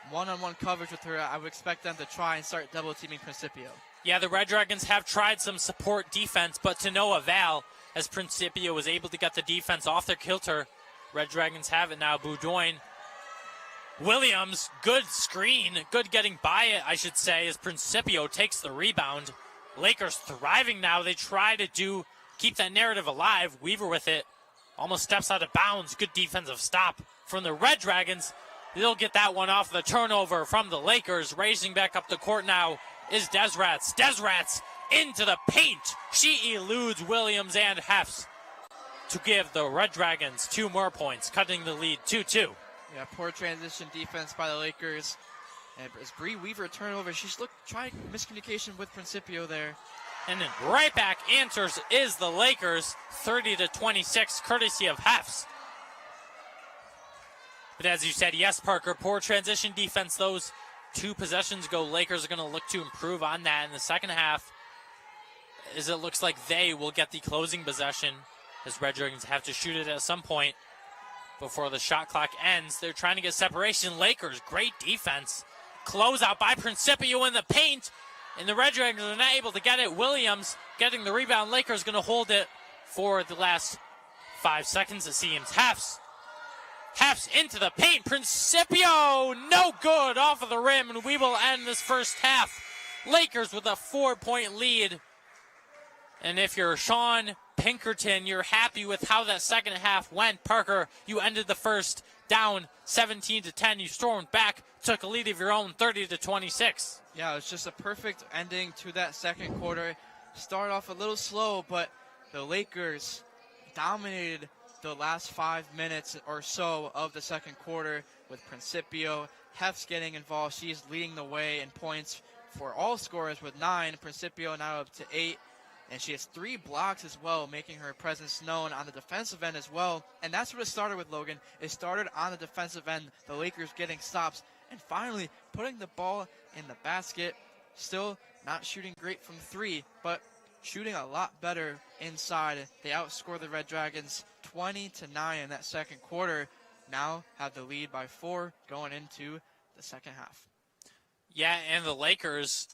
one-on-one coverage with her. I would expect them to try and start double-teaming Principio. Yeah, the Red Dragons have tried some support defense, but to no avail, as Principio was able to get the defense off their kilter. Red Dragons have it now. Boudoin. Williams, good screen, good getting by it, I should say, as Principio takes the rebound. Lakers thriving now. They try to keep that narrative alive. Weaver with it, almost steps out of bounds. Good defensive stop from the Red Dragons. They'll get that one off the turnover from the Lakers. Racing back up the court now is Desrats. Desrats into the paint. She eludes Williams and Hefts to give the Red Dragons 2 more points, cutting the lead 2-2. Yeah, poor transition defense by the Lakers. And as Bree Weaver turnover, she's trying miscommunication with Principio there. And then right back answers is the Lakers, 30-26, courtesy of Hefts. But as you said, yes, Parker, poor transition defense. Those 2 possessions ago, Lakers are going to look to improve on that in the second half, as it looks like they will get the closing possession, as Red Dragons have to shoot it at some point before the shot clock ends. They're trying to get separation. Lakers, great defense. Closeout by Principio in the paint, and the Red Dragons are not able to get it. Williams getting the rebound. Lakers going to hold it for the last 5 seconds, it seems. Hefts into the paint. Principio, no good off of the rim, and we will end this first half. Lakers with a 4-point lead And if you're Sean Pinkerton, you're happy with how that second half went. Parker, you ended the first down 17-10. You stormed back, took a lead of your own 30-26. Yeah, it was just a perfect ending to that second quarter. Started off a little slow, but the Lakers dominated the last 5 minutes or so of the second quarter with Principio. Hef's getting involved. She's leading the way in points for all scorers with 9. Principio now up to 8. And she has 3 blocks as well, making her presence known on the defensive end as well. And that's what it started with, Logan. It started on the defensive end, the Lakers getting stops, and finally putting the ball in the basket. Still not shooting great from 3, but shooting a lot better inside. They outscored the Red Dragons 20-9 in that second quarter. Now have the lead by 4 going into the second half. Yeah, and the Lakers,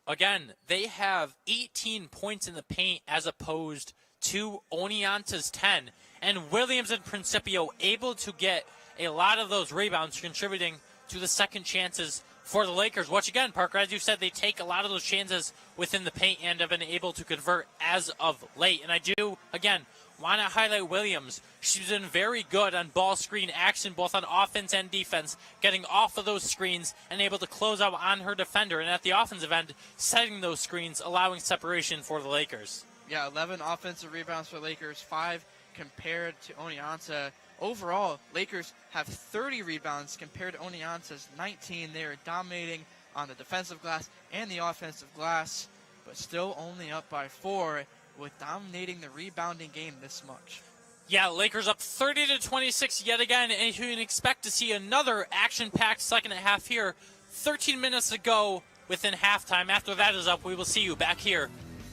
again, they have 18 points in the paint as opposed to Oneonta's 10. And Williams and Principio able to get a lot of those rebounds, contributing to the second chances for the Lakers, which again, Parker, as you said, they take a lot of those chances within the paint and have been able to convert as of late. And I do, again, want to highlight Williams. She's been very good on ball screen action, both on offense and defense, getting off of those screens and able to close out on her defender. And at the offensive end, setting those screens, allowing separation for the Lakers. Yeah, 11 offensive rebounds for Lakers, 5 compared to Oneonta. Overall, Lakers have 30 rebounds compared to Oneonta's 19. They are dominating on the defensive glass and the offensive glass, but still only up by 4 with dominating the rebounding game this much. Yeah, Lakers up 30-26 yet again, and you can expect to see another action-packed second half here. 13 minutes to go within halftime. After that is up, we will see you back here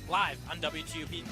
live on WTUP.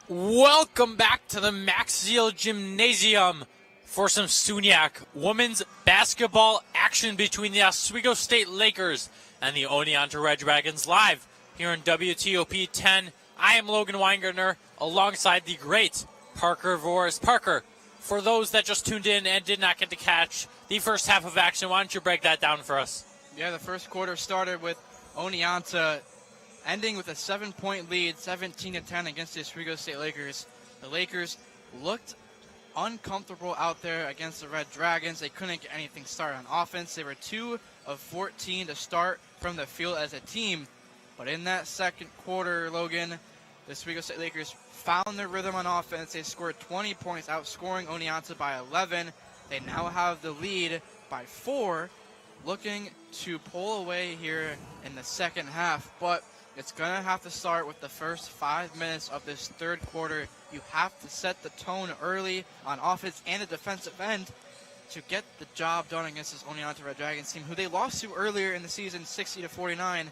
Welcome back to the Max Zeal Gymnasium for some SUNY women's basketball action between the Oswego State Lakers and the Oneonta Red Dragons live here in WTOP 10. I am Logan Weingartner alongside the great Parker Voris. Parker, for those that just tuned in and did not get to catch the first half of action, why don't you break that down for us? Yeah, the first quarter started with Oneonta ending with a 7-point lead, 17-10 against the Oswego State Lakers. The Lakers looked uncomfortable out there against the Red Dragons. They couldn't get anything started on offense. They were 2 of 14 to start from the field as a team. But in that second quarter, Logan, the Oswego State Lakers found their rhythm on offense. They scored 20 points, outscoring Oneonta by 11. They now have the lead by 4, looking to pull away here in the second half. But it's going to have to start with the first 5 minutes of this third quarter. You have to set the tone early on offense and the defensive end to get the job done against this Oneonta Red Dragons team, who they lost to earlier in the season, 60-49,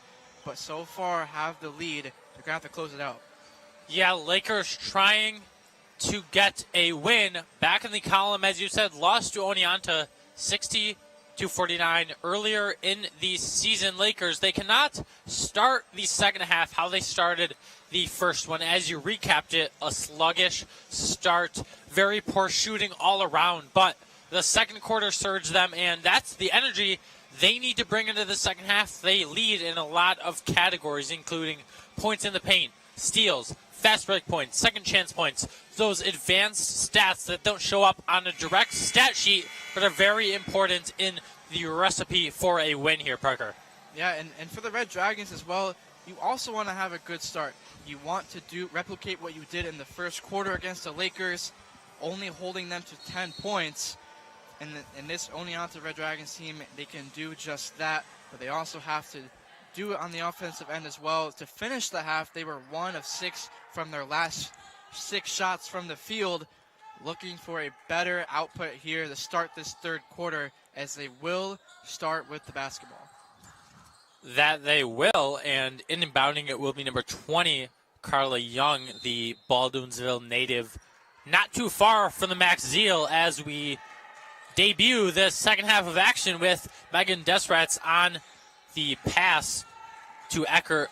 but so far have the lead. They're going to have to close it out. Yeah, Lakers trying to get a win. Back in the column, as you said, lost to Oneonta 60-49 earlier in the season. Lakers, they cannot start the second half how they started the first one. As you recapped it, a sluggish start, very poor shooting all around, but the second quarter surged them, and that's the energy they need to bring into the second half. They lead in a lot of categories, including points in the paint, steals, fast break points, second chance points, those advanced stats that don't show up on a direct stat sheet but are very important in the recipe for a win here, Parker. Yeah, and for the Red Dragons as well, you also want to have a good start. You want to replicate what you did in the first quarter against the Lakers, only holding them to 10 points. And in this Oneonta Red Dragons team, they can do just that, but they also have to do it on the offensive end as well. To finish the half, they were 1 of 6 from their last 6 shots from the field, looking for a better output here to start this third quarter, as they will start with the basketball. That they will, and inbounding it will be number 20, Carla Young, the Baldwinsville native. Not too far from the Max Zeal as we debut the second half of action with Megan Desratz on the pass to Eckert.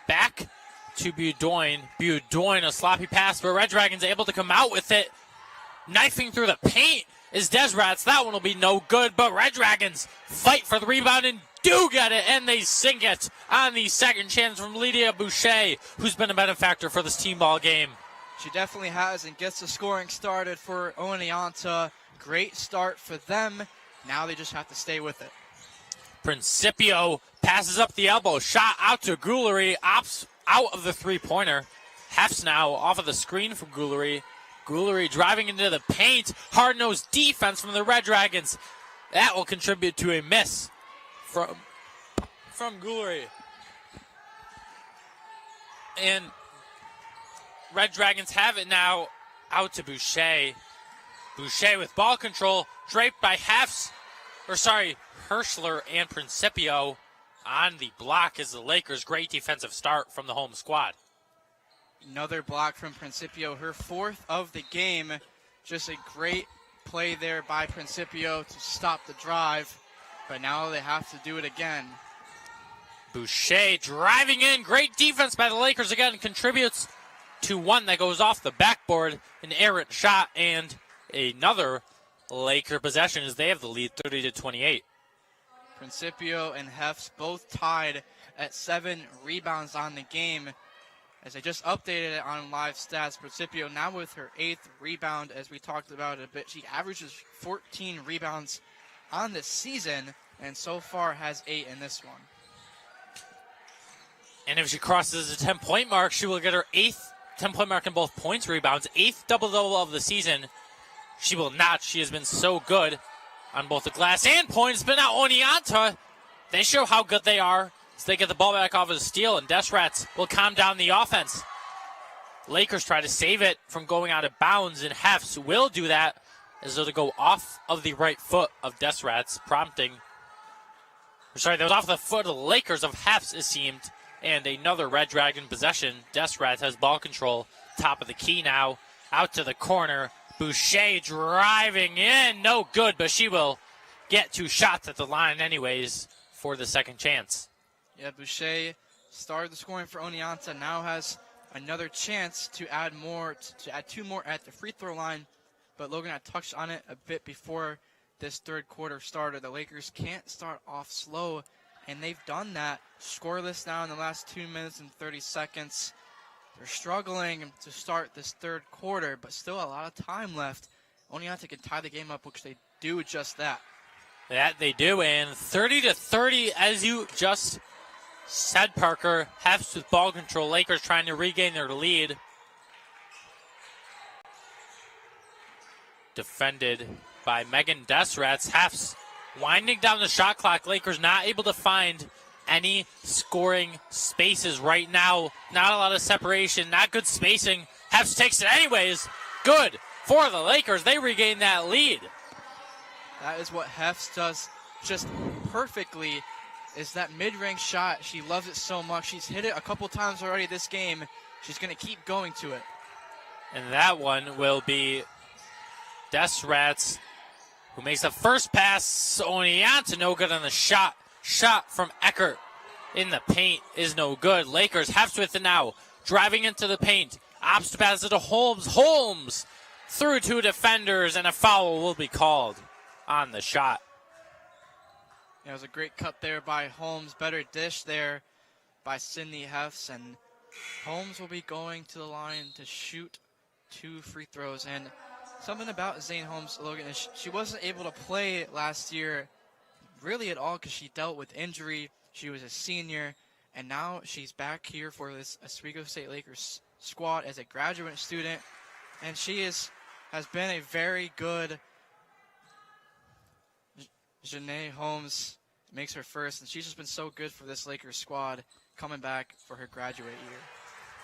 Back to Budoin. Budoin, a sloppy pass, but Red Dragons able to come out with it. Knifing through the paint is Desratz. That one will be no good, but Red Dragons fight for the rebound and do get it, and they sink it on the second chance from Lydia Boucher, who's been a benefactor for this team ball game. She definitely has, and gets the scoring started for Oneonta. Great start for them. Now they just have to stay with it. Principio passes up the elbow. Shot out to Gulery. Opts out of the three-pointer. Hefts now off of the screen from Gulery. Gulery driving into the paint. Hard-nosed defense from the Red Dragons. That will contribute to a miss from Gulery. And Red Dragons have it now out to Boucher. Boucher with ball control, draped by Hirschler and Principio on the block as the Lakers' great defensive start from the home squad. Another block from Principio, her 4th of the game. Just a great play there by Principio to stop the drive, but now they have to do it again. Boucher driving in, great defense by the Lakers again, contributes to one that goes off the backboard, an errant shot, and another Laker possession as they have the lead 30-28. Principio and Hefts both tied at 7 rebounds on the game. As I just updated it on live stats, Principio now with her 8th rebound, as we talked about it a bit. She averages 14 rebounds on the season, and so far has 8 in this one. And if she crosses the 10-point mark, she will get her 8th 10-point mark in both points, rebounds, 8th double-double of the season. She will not. She has been so good on both the glass and points, but now Oneonta, they show how good they are as they get the ball back off of the steal, and Desratz will calm down the offense. Lakers try to save it from going out of bounds, and Hefts will do that as though to go off of the right foot of Desratz, prompting. That was off the foot of the Lakers of Hefts, it seemed, And another Red Dragon possession. Desrat has ball control. Top of the key now. Out to the corner. Boucher driving in. No good, but she will get 2 shots at the line anyways for the second chance. Yeah, Boucher started the scoring for Oneonta. Now has another chance to add more, to add 2 more at the free throw line. But Logan had touched on it a bit before this third quarter started. The Lakers can't start off slow, and they've done that. Scoreless now in the last 2 minutes and 30 seconds. They're struggling to start this third quarter, but still a lot of time left. Oneonta can tie the game up, which they do just that. That they do, and 30-30, as you just said, Parker. Hefts with ball control. Lakers trying to regain their lead. Defended by Megan Desrats. Hefts winding down the shot clock. Lakers not able to find any scoring spaces right now. Not a lot of separation. Not good spacing. Hefts takes it anyways. Good for the Lakers. They regain that lead. That is what Hefts does just perfectly, is that mid-range shot. She loves it so much. She's hit it a couple times already this game. She's going to keep going to it. And that one will be Desrats, who makes the first pass. Oneonta no good on the shot. Shot from Eckert in the paint is no good. Lakers Hefts with it now. Driving into the paint. Opts pass it to Holmes. Holmes through 2 defenders, and a foul will be called on the shot. It was a great cut there by Holmes. Better dish there by Sydney Hefts. And Holmes will be going to the line to shoot 2 free throws. And something about Zane Holmes, Logan, is she wasn't able to play last year really at all because she dealt with injury. She was a senior. And now she's back here for this Oswego State Lakers squad as a graduate student. And she has been a very good. Janae Holmes makes her first, and she's just been so good for this Lakers squad coming back for her graduate year.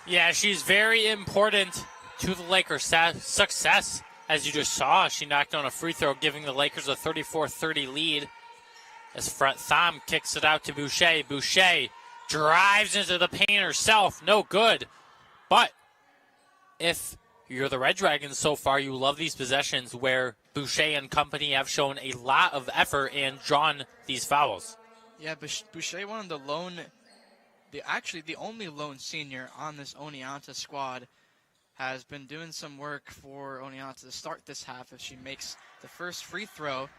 Yeah, she's very important to the Lakers' success. As you just saw, she knocked down a free throw, giving the Lakers a 34-30 lead. As Fred Thom kicks it out to Boucher. Boucher drives into the paint herself. No good. But if you're the Red Dragons so far, you love these possessions where Boucher and company have shown a lot of effort and drawn these fouls. Yeah, Boucher, one of the only lone senior on this Oneonta squad, has been doing some work for Oneonta to start this half. If she makes the first free throw,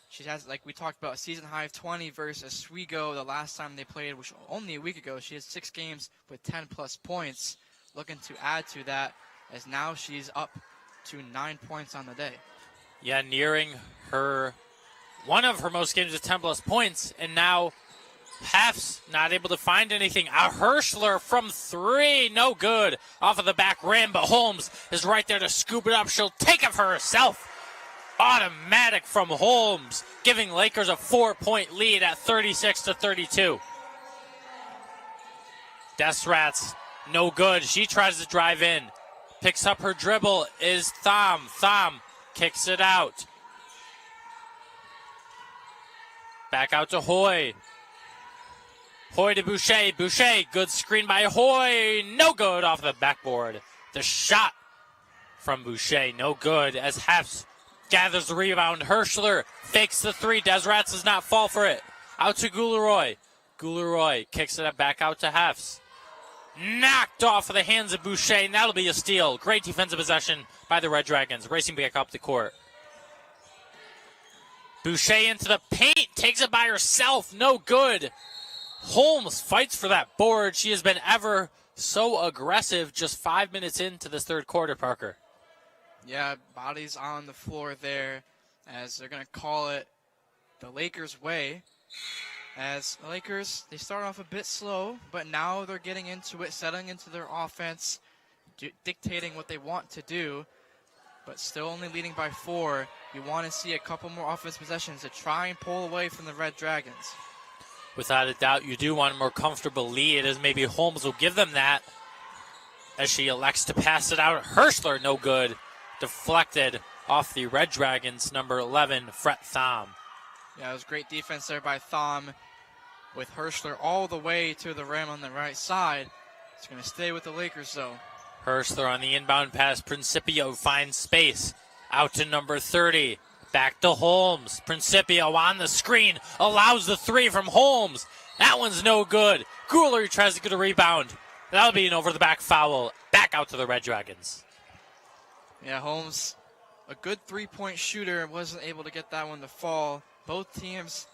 she has, like we talked about, a season high of 20 versus Oswego the last time they played, which only a week ago. She had 6 games with 10-plus points. Looking to add to that, as now she's up to 9 points on the day. Yeah, nearing one of her most games with 10-plus points, and now Hefts not able to find anything. A Hirschler from 3, no good. Off of the back rim, but Holmes is right there to scoop it up. She'll take it for herself. Automatic from Holmes, giving Lakers a 4-point lead at 36-32. Desrats, no good. She tries to drive in. Picks up her dribble is Thom. Thom kicks it out. Back out to Hoy. Hoy to Boucher. Boucher, good screen by Hoy. No good off the backboard. The shot from Boucher, no good as Hefts gathers the rebound. Hirschler fakes the 3. Desrats does not fall for it. Out to Gouleroy. Gouleroy kicks it back out to Hefts. Knocked off of the hands of Boucher, and that'll be a steal. Great defensive possession by the Red Dragons, racing back up the court. Boucher into the paint, takes it by herself, no good. Holmes fights for that board. She has been ever so aggressive just 5 minutes into this third quarter, Parker. Yeah, bodies on the floor there, as they're going to call it the Lakers' way. As the Lakers, they start off a bit slow, but now they're getting into it, settling into their offense, dictating what they want to do, but still only leading by 4. You want to see a couple more offense possessions to try and pull away from the Red Dragons. Without a doubt, you do want a more comfortable lead, as maybe Holmes will give them that, as she elects to pass it out. Hirschler, no good. Deflected off the Red Dragons, number 11, Fred Thom. Yeah, it was great defense there by Thom. with Hirschler all the way to the rim on the right side. It's going to stay with the Lakers, though. Hirschler on the inbound pass. Principio finds space. Out to number 30. Back to Holmes. Principio on the screen. Allows the three from Holmes. That one's no good. Gulery tries to get a rebound. That'll be an over-the-back foul. Back out to the Red Dragons. Yeah, Holmes, a good three-point shooter, wasn't able to get that one to fall. Both teams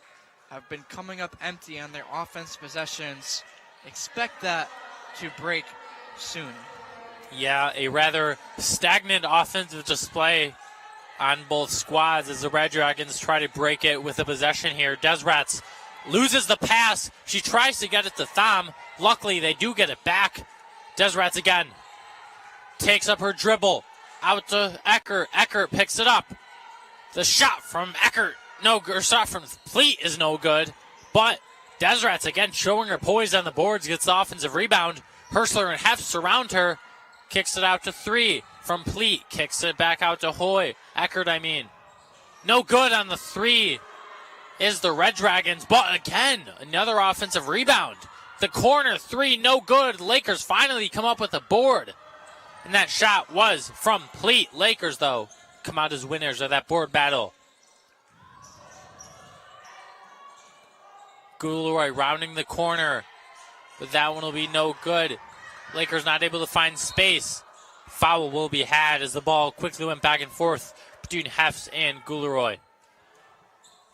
have been coming up empty on their offense possessions. Expect that to break soon. Yeah, a rather stagnant offensive display on both squads as the Red Dragons try to break it with a possession here. Desrats loses the pass. She tries to get it to Thom. Luckily, they do get it back. Desrats again takes up her dribble. Out to Eckert. Eckert picks it up. The shot from Eckert, shot from Fleet is no good. But Desrats again showing her poise on the boards, gets the offensive rebound. Hirschler and Heft surround her. Kicks it out to 3 from Pleat. Kicks it back out to Hoy. Eckert, No good on the 3 is the Red Dragons. But again, another offensive rebound. The corner 3, no good. Lakers finally come up with a board. And that shot was from Pleat. Lakers, though, come out as winners of that board battle. Guleroy rounding the corner. But that one will be no good. Lakers not able to find space. Foul will be had as the ball quickly went back and forth between Hefts and Guleroy.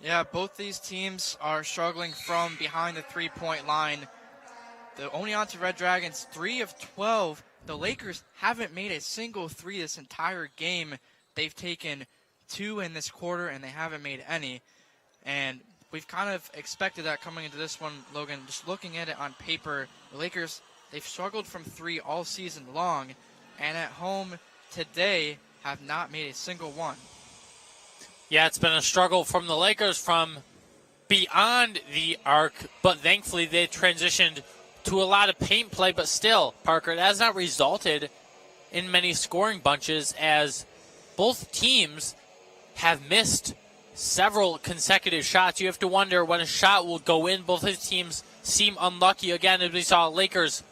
Yeah, both these teams are struggling from behind the three-point line. The Oneonta Red Dragons, 3 of 12. The Lakers haven't made a single three this entire game. They've taken 2 in this quarter, and they haven't made any. And we've kind of expected that coming into this one, Logan. Just looking at it on paper, the Lakers, they've struggled from 3 all season long, and at home today have not made a single one. Yeah, it's been a struggle from the Lakers from beyond the arc, but thankfully they transitioned to a lot of paint play, but still, Parker, it has not resulted in many scoring bunches as both teams have missed several consecutive shots. You have to wonder when a shot will go in. Both of the teams seem unlucky. Again, as we saw, Lakers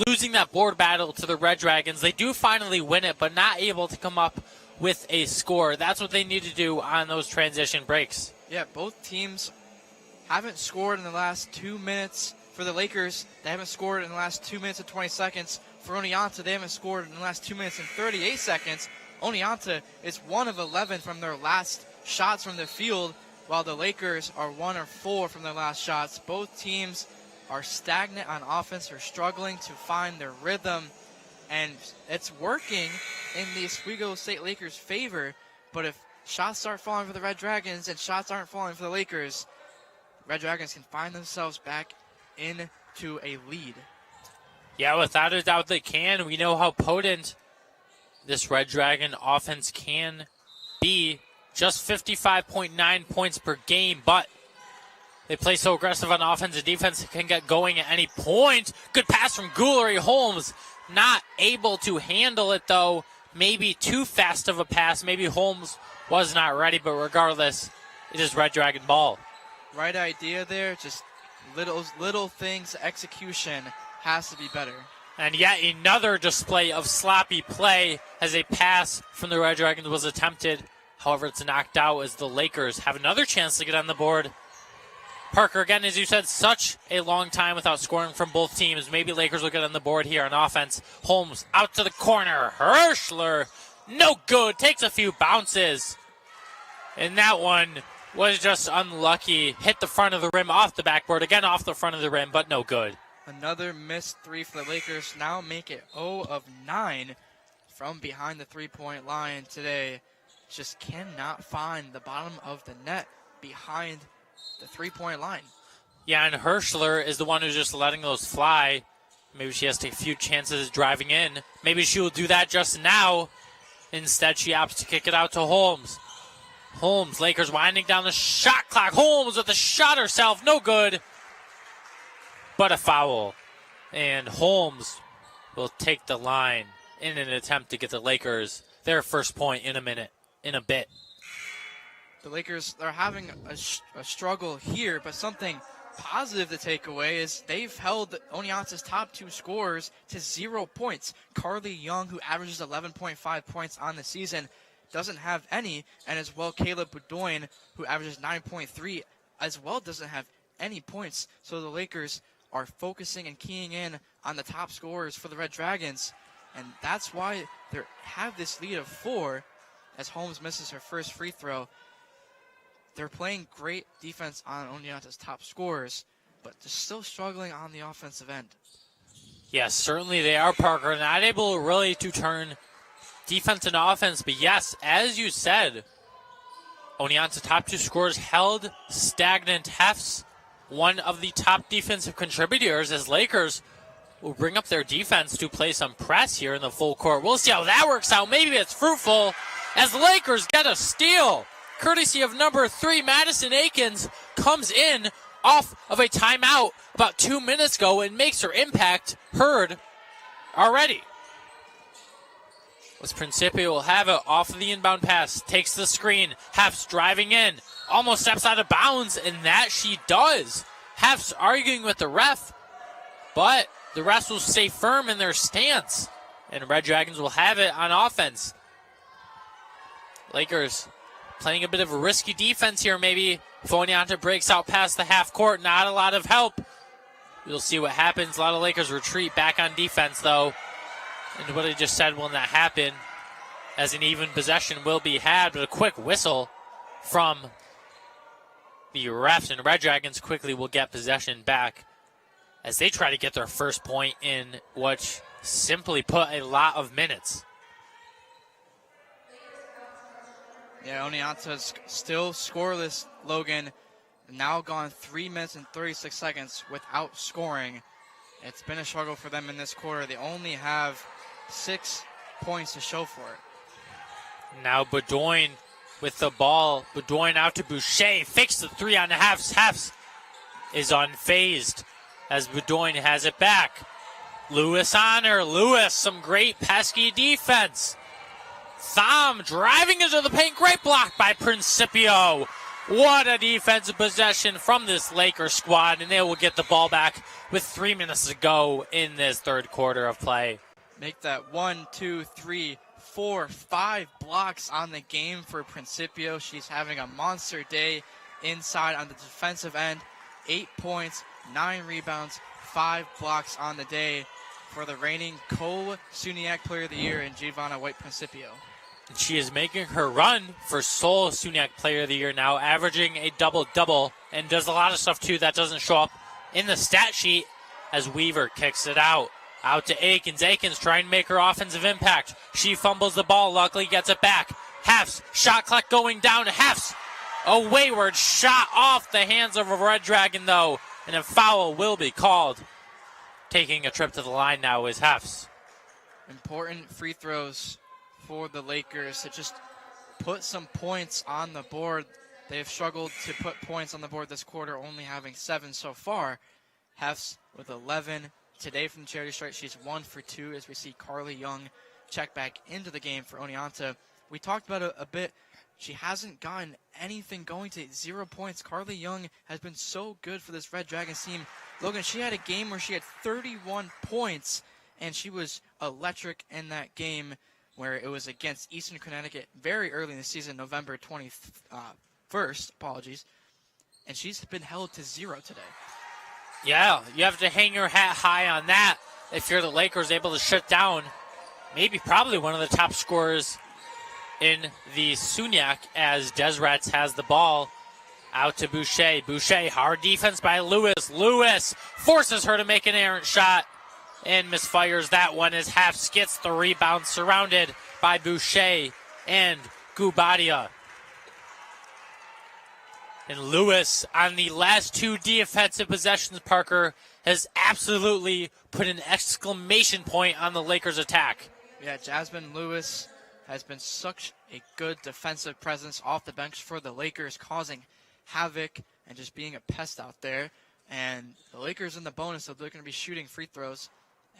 losing that board battle to the Red Dragons. They do finally win it, but not able to come up with a score. That's what they need to do on those transition breaks. Yeah, both teams haven't scored in the last 2 minutes. For the Lakers, they haven't scored in the last 2 minutes and 20 seconds. For Oneonta, they haven't scored in the last 2 minutes and 38 seconds. Oneonta is 1 of 11 from their last shots from the field, while the Lakers are 1 of 4 from their last shots. Both teams are stagnant on offense, are struggling to find their rhythm, and it's working in the Oswego State Lakers' favor. But if shots start falling for the Red Dragons and shots aren't falling for the Lakers, Red Dragons can find themselves back into a lead. Yeah, without a doubt they can. We know how potent this Red Dragon offense can be. Just 55.9 points per game, but they play so aggressive on offense and defense, it can get going at any point. Good pass from Gulery. Holmes not able to handle it, though. Maybe too fast of a pass. Maybe Holmes was not ready, but regardless, it is Red Dragon ball. Right idea there, just little things. Execution has to be better. And yet another display of sloppy play as a pass from the Red Dragons was attempted. However, it's knocked out as the Lakers have another chance to get on the board. Parker, again, as you said, such a long time without scoring from both teams. Maybe Lakers will get on the board here on offense. Holmes out to the corner. Hirschler, no good. Takes a few bounces. And that one was just unlucky. Hit the front of the rim off the backboard. Again, off the front of the rim, but no good. Another missed three for the Lakers. Now make it 0 of 9 from behind the three-point line today. Just cannot find the bottom of the net behind the three-point line. Yeah, and Hirschler is the one who's just letting those fly. Maybe she has to take a few chances driving in. Maybe she will do that just now. Instead, she opts to kick it out to Holmes. Holmes, Lakers winding down the shot clock. Holmes with the shot herself, no good. But a foul. And Holmes will take the line in an attempt to get the Lakers their first point in a bit. The Lakers are having a struggle here, but something positive to take away is they've held Oneonta's top 2 scorers to 0 points. Carly Young, who averages 11.5 points on the season, doesn't have any, and as well Caleb Bedoin, who averages 9.3, as well doesn't have any points. So the Lakers are focusing and keying in on the top scorers for the Red Dragons, and that's why they have this lead of 4 as Holmes misses her first free throw. They're playing great defense on Oneonta's top scorers, but they're still struggling on the offensive end. Yes, certainly they are, Parker. Not able really to turn defense into offense. But yes, as you said, Oneonta's top 2 scorers held stagnant. Hefts, one of the top defensive contributors, as Lakers will bring up their defense to play some press here in the full court. We'll see how that works out. Maybe it's fruitful as the Lakers get a steal. Courtesy of number 3, Madison Akins, comes in off of a timeout about 2 minutes ago and makes her impact heard already. As Principio will have it off of the inbound pass, takes the screen. Hefts driving in, almost steps out of bounds, and that she does. Hefts arguing with the ref, but the refs will stay firm in their stance, and Red Dragons will have it on offense. Lakers playing a bit of a risky defense here, maybe. If Oneonta breaks out past the half court, not a lot of help. We'll see what happens. A lot of Lakers retreat back on defense, though. And what I just said will not happen, as an even possession will be had. But a quick whistle from the refs, and Red Dragons quickly will get possession back as they try to get their first point in what simply put a lot of minutes. Yeah, Oneonta's still scoreless, Logan. Now gone 3 minutes and 36 seconds without scoring. It's been a struggle for them in this quarter. They only have 6 points to show for it. Now Bedoin with the ball. Bedoin out to Boucher. Fakes the 3 on the Hefts. Hefts is unfazed as Bedoin has it back. Lewis on her. Lewis, some great pesky defense. Thom driving into the paint. Great block by Principio. What a defensive possession from this Lakers squad, and they will get the ball back with 3 minutes to go in this third quarter of play. Make that 1, 2, 3, 4, 5 blocks on the game for Principio. She's having a monster day inside on the defensive end. 8 points, 9 rebounds, 5 blocks on the day for the reigning co-SUNY Player of the Year in Giovanna White-Principio. She is making her run for sole SUNY Player of the Year now, averaging a double-double, and does a lot of stuff, too, that doesn't show up in the stat sheet as Weaver kicks it out. Out to Akins. Akins trying to make her offensive impact. She fumbles the ball, luckily gets it back. Hefts, shot clock going down to Hefts. A wayward shot off the hands of a Red Dragon, though, and a foul will be called. Taking a trip to the line now is Hefts. Important free throws for the Lakers to just put some points on the board. They've struggled to put points on the board this quarter, only having 7 so far. Hefts with 11 today from the charity stripe. She's 1 for 2 as we see Carly Young check back into the game for Oneonta. We talked about it a bit. She hasn't gotten anything going to 0 points. Carly Young has been so good for this Red Dragons team. Logan, she had a game where she had 31 points, and she was electric in that game where it was against Eastern Connecticut very early in the season, November 21st, and she's been held to 0 today. Yeah, you have to hang your hat high on that if you're the Lakers, able to shut down probably one of the top scorers in the SUNY, as Desretz has the ball out to Boucher. Boucher, hard defense by Lewis. Lewis forces her to make an errant shot and misfires that one as Hefts gets the rebound, surrounded by Boucher and Gubadia. And Lewis, on the last 2 defensive possessions, Parker, has absolutely put an exclamation point on the Lakers' attack. Yeah, Jasmine Lewis has been such a good defensive presence off the bench for the Lakers, causing havoc and just being a pest out there. And the Lakers in the bonus, so they're going to be shooting free throws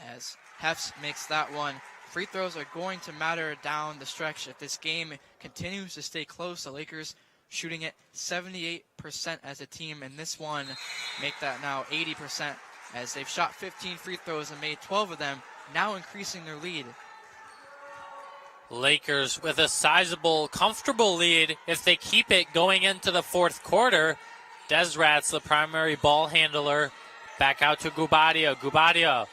as Hefts makes that one. Free throws are going to matter down the stretch. If this game continues to stay close, the Lakers shooting it 78% 78% as a team in this one, make that now 80% as they've shot 15 free throws and made 12 of them, now increasing their lead. Lakers with a sizable, comfortable lead if they keep it going into the fourth quarter. Desrats, the primary ball handler, back out to Gubadia. Gubadia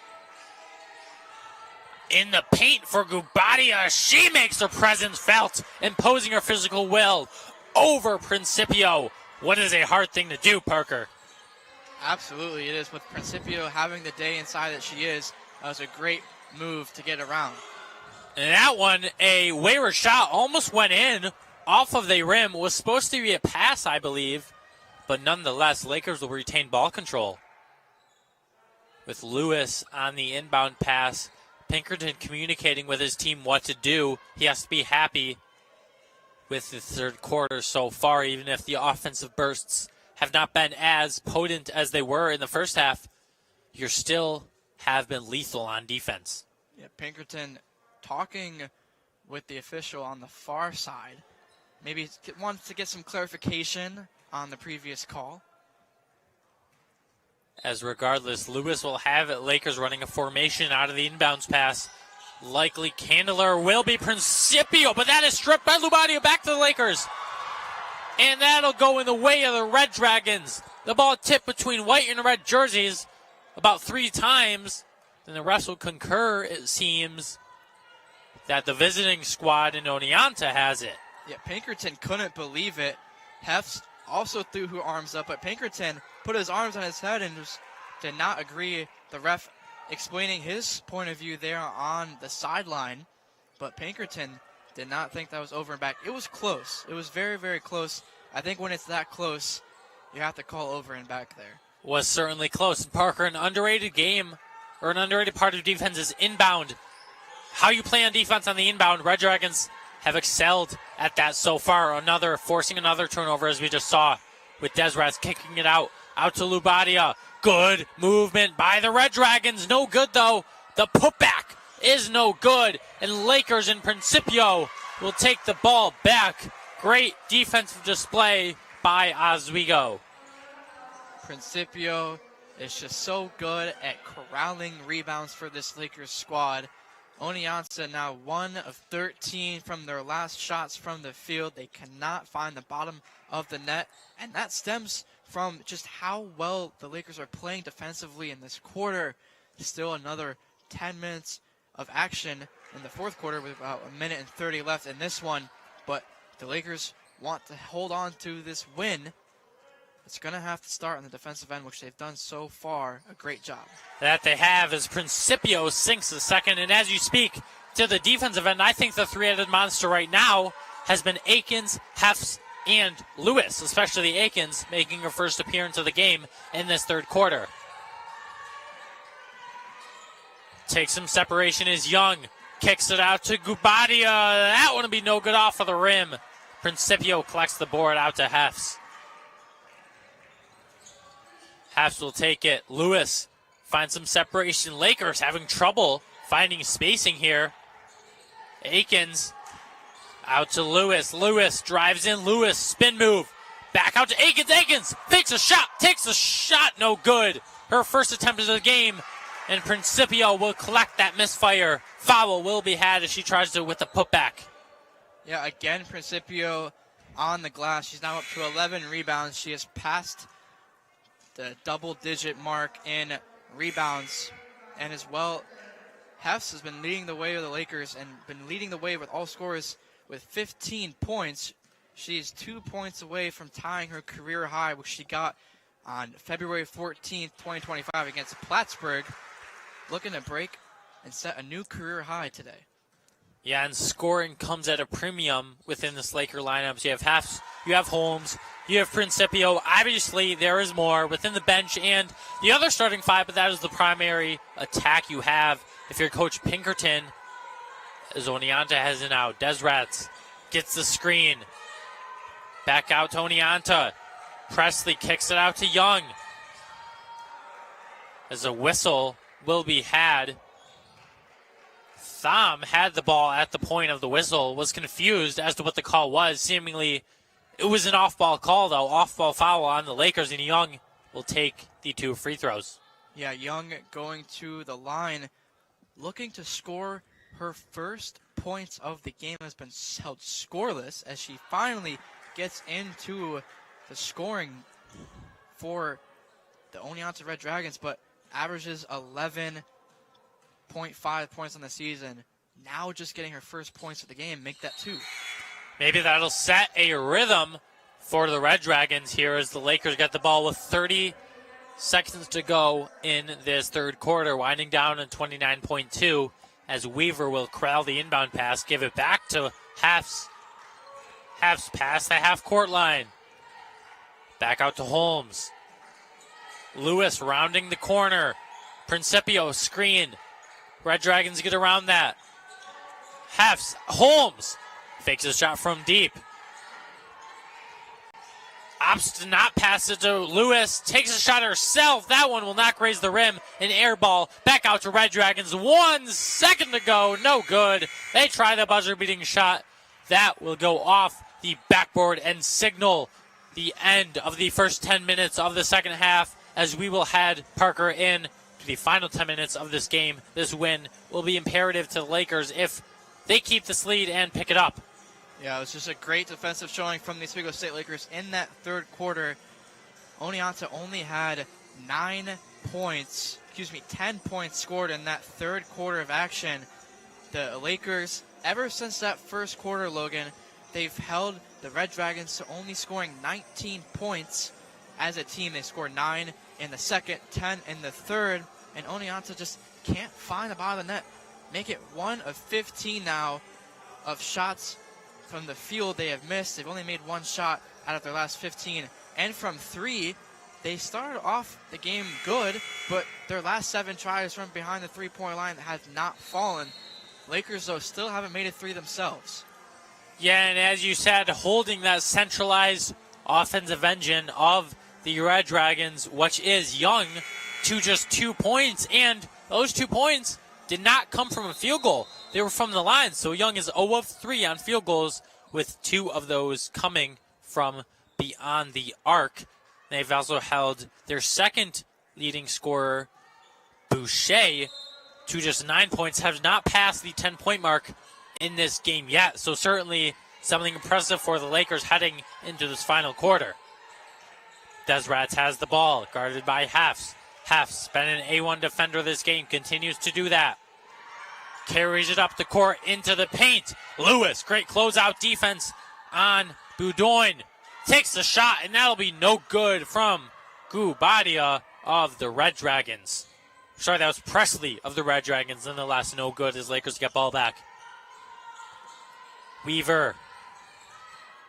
in the paint for Gubadia. She makes her presence felt, imposing her physical will over Principio. What is a hard thing to do, Parker? Absolutely, it is. With Principio having the day inside that she is, that was a great move to get around. And that one, a wayward shot, almost went in off of the rim. Was supposed to be a pass, I believe. But nonetheless, Lakers will retain ball control. With Lewis on the inbound pass, Pinkerton communicating with his team what to do. He has to be happy with the third quarter so far, even if the offensive bursts have not been as potent as they were in the first half. You still have been lethal on defense. Yeah, Pinkerton talking with the official on the far side. Maybe wants to get some clarification on the previous call. As regardless, Lewis will have it. Lakers running a formation out of the inbounds pass. Likely Candler will be Principio, but that is stripped by Lubadia. Back to the Lakers. And that'll go in the way of the Red Dragons. The ball tipped between white and red jerseys about 3 times. Then the rest will concur, it seems, that the visiting squad in Oneonta has it. Yeah, Pinkerton couldn't believe it. Hefts also threw her arms up, but Pinkerton put his arms on his head and just did not agree. The ref explaining his point of view there on the sideline, but Pinkerton did not think that was over and back. It was close. It was very, very close. I think when it's that close, you have to call over and back there. Was certainly close. Parker, an underrated game, or an underrated part of defense is inbound. How you play on defense on the inbound, Red Dragons have excelled at that so far. Forcing another turnover, as we just saw, with Desrats kicking it out to Lubadia. Good movement by the Red Dragons. No good, though. The putback is no good. And Lakers in Principio will take the ball back. Great defensive display by Oswego. Principio is just so good at corralling rebounds for this Lakers squad. Oneonta now 1 of 13 from their last shots from the field. They cannot find the bottom of the net, and that stems from just how well the Lakers are playing defensively in this quarter. Still another 10 minutes of action in the fourth quarter with about 1 minute and 30 left in this one, but the Lakers want to hold on to this win. It's going to have to start on the defensive end, which they've done so far a great job. That they have as Principio sinks the second. And as you speak to the defensive end, I think the three-headed monster right now has been Akins, Hefts, and Lewis, especially Akins, making her first appearance of the game in this third quarter. Takes some separation is Young. Kicks it out to Gubadia. That one will be no good off of the rim. Principio collects the board out to Hefts. Hefts will take it. Lewis finds some separation. Lakers having trouble finding spacing here. Akins out to Lewis. Lewis drives in. Lewis spin move. Back out to Akins. Akins takes a shot. Takes a shot. No good. Her first attempt of the game. And Principio will collect that misfire. Foul will be had as she tries to with the putback. Yeah, again, Principio on the glass. She's now up to 11 rebounds. She has passed the double-digit mark in rebounds. And as well, Hefts has been leading the way with the Lakers and been leading the way with all scorers with 15 points. She's 2 points away from tying her career high, which she got on February 14th, 2025 against Plattsburgh. Looking to break and set a new career high today. Yeah, and scoring comes at a premium within this Laker lineups. You have Hefts, you have Holmes, you have Principio. Obviously, there is more within the bench and the other starting five, but that is the primary attack you have if you're Coach Pinkerton. As Oneonta has it out. Desrats gets the screen. Back out to Oneonta. Presley kicks it out to Young. As a whistle will be had. Thom had the ball at the point of the whistle, was confused as to what the call was. Seemingly, It was an off-ball call, though. Off-ball foul on the Lakers, and Young will take the 2 free throws. Yeah, Young going to the line, looking to score her first points of the game. Has been held scoreless as she finally gets into the scoring for the Oneonta Red Dragons, but averages 11.5 points on the season. Now just getting her first points of the game, make that 2. Maybe that'll set a rhythm for the Red Dragons here as the Lakers get the ball with 30 seconds to go in this third quarter, winding down in 29.2 as Weaver will corral the inbound pass, give it back to Half's past the half-court line. Back out to Holmes. Lewis rounding the corner. Principio screen. Red Dragons get around that. Holmes fakes a shot from deep. Opts to not pass it to Lewis. Takes a shot herself. That one will not graze the rim. An air ball. Back out to Red Dragons. 1 second to go. No good. They try the buzzer-beating shot. That will go off the backboard and signal the end of the first 10 minutes of the second half as we will head Parker in to the final 10 minutes of this game. This win will be imperative to the Lakers if they keep this lead and pick it up. Yeah, it was just a great defensive showing from the Oswego State Lakers in that third quarter. Oneonta only had 10 points scored in that third quarter of action. The Lakers, ever since that first quarter, Logan, they've held the Red Dragons to only scoring 19 points as a team. They scored 9 in the second, 10 in the third, and Oneonta just can't find the bottom of the net. Make it 1 of 15 now of shots from the field they have missed. They've only made 1 shot out of their last 15. And from 3, they started off the game good, but their last 7 tries from behind the three-point line have not fallen. Lakers, though, still haven't made a 3 themselves. Yeah, and as you said, holding that centralized offensive engine of the Red Dragons, which is Young, to just 2 points. And those 2 points did not come from a field goal. They were from the line. So Young is 0 of 3 on field goals, with 2 of those coming from beyond the arc. They've also held their second leading scorer, Boucher, to just 9 points, have not passed the 10-point mark in this game yet. So certainly something impressive for the Lakers heading into this final quarter. Desrats has the ball, guarded by Hafs. Hafs, been an A1 defender this game, continues to do that. Carries it up the court into the paint. Lewis, great closeout defense on Boudoin. Takes the shot, and that'll be no good from Gubadia of the Red Dragons. Sorry, that was Presley of the Red Dragons. Nonetheless, no good as Lakers get ball back. Weaver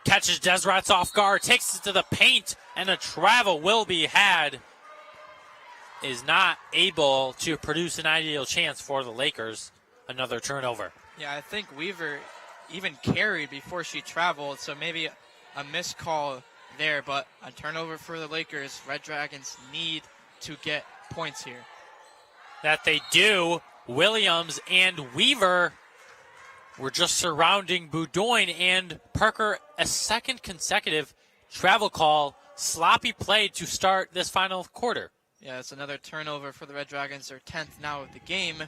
catches Desrats off guard, takes it to the paint, and a travel will be had. Is not able to produce an ideal chance for the Lakers. Another turnover. Yeah, I think Weaver even carried before she traveled, so maybe a missed call there, but a turnover for the Lakers. Red Dragons need to get points here. That they do. Williams and Weaver were just surrounding Boudoin, and Parker, a second consecutive travel call. Sloppy play to start this final quarter. Yeah, it's another turnover for the Red Dragons, their 10th now of the game,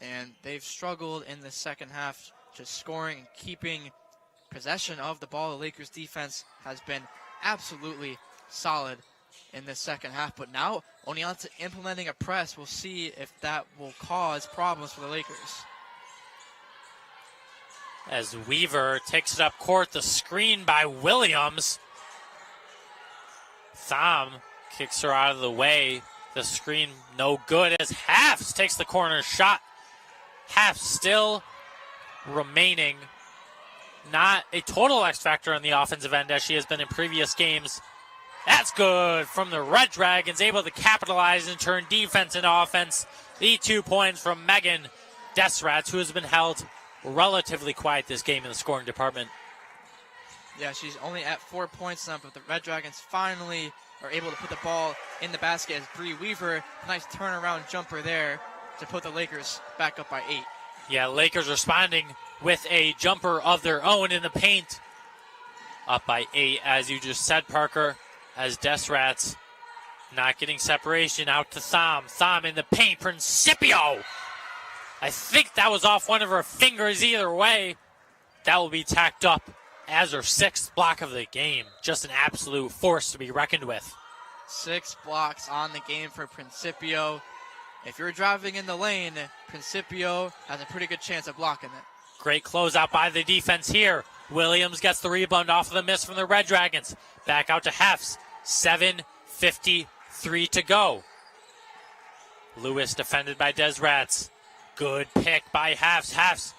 and they've struggled in the second half, just scoring and keeping possession of the ball. The Lakers defense has been absolutely solid in the second half, but now Oneonta implementing a press. We'll see if that will cause problems for the Lakers. As Weaver takes it up court, the screen by Williams. Thom kicks her out of the way. The screen no good as Hafs takes the corner shot. Hafs still remaining not a total X factor on the offensive end as she has been in previous games. That's good from the Red Dragons, able to capitalize and turn defense into offense. The 2 points from Megan Desrats, who has been held relatively quiet this game in the scoring department. Yeah, she's only at 4 points now, but the Red Dragons finally are able to put the ball in the basket as Bree Weaver, nice turnaround jumper there to put the Lakers back up by 8. Yeah, Lakers responding with a jumper of their own in the paint Up by 8, as you just said, Parker, as Desrats not getting separation. Out to Thom. Thom in the paint. Principio. I think that was off one of her fingers. Either way, that will be tacked up as her 6th block of the game. Just an absolute force to be reckoned with. 6 blocks on the game for Principio. If you're driving in the lane, Principio has a pretty good chance of blocking it. Great closeout by the defense here. Williams gets the rebound off of the miss from the Red Dragons. Back out to Hefts. 7:53 to go. Lewis defended by Desrats. Good pick by Hefts. Hefts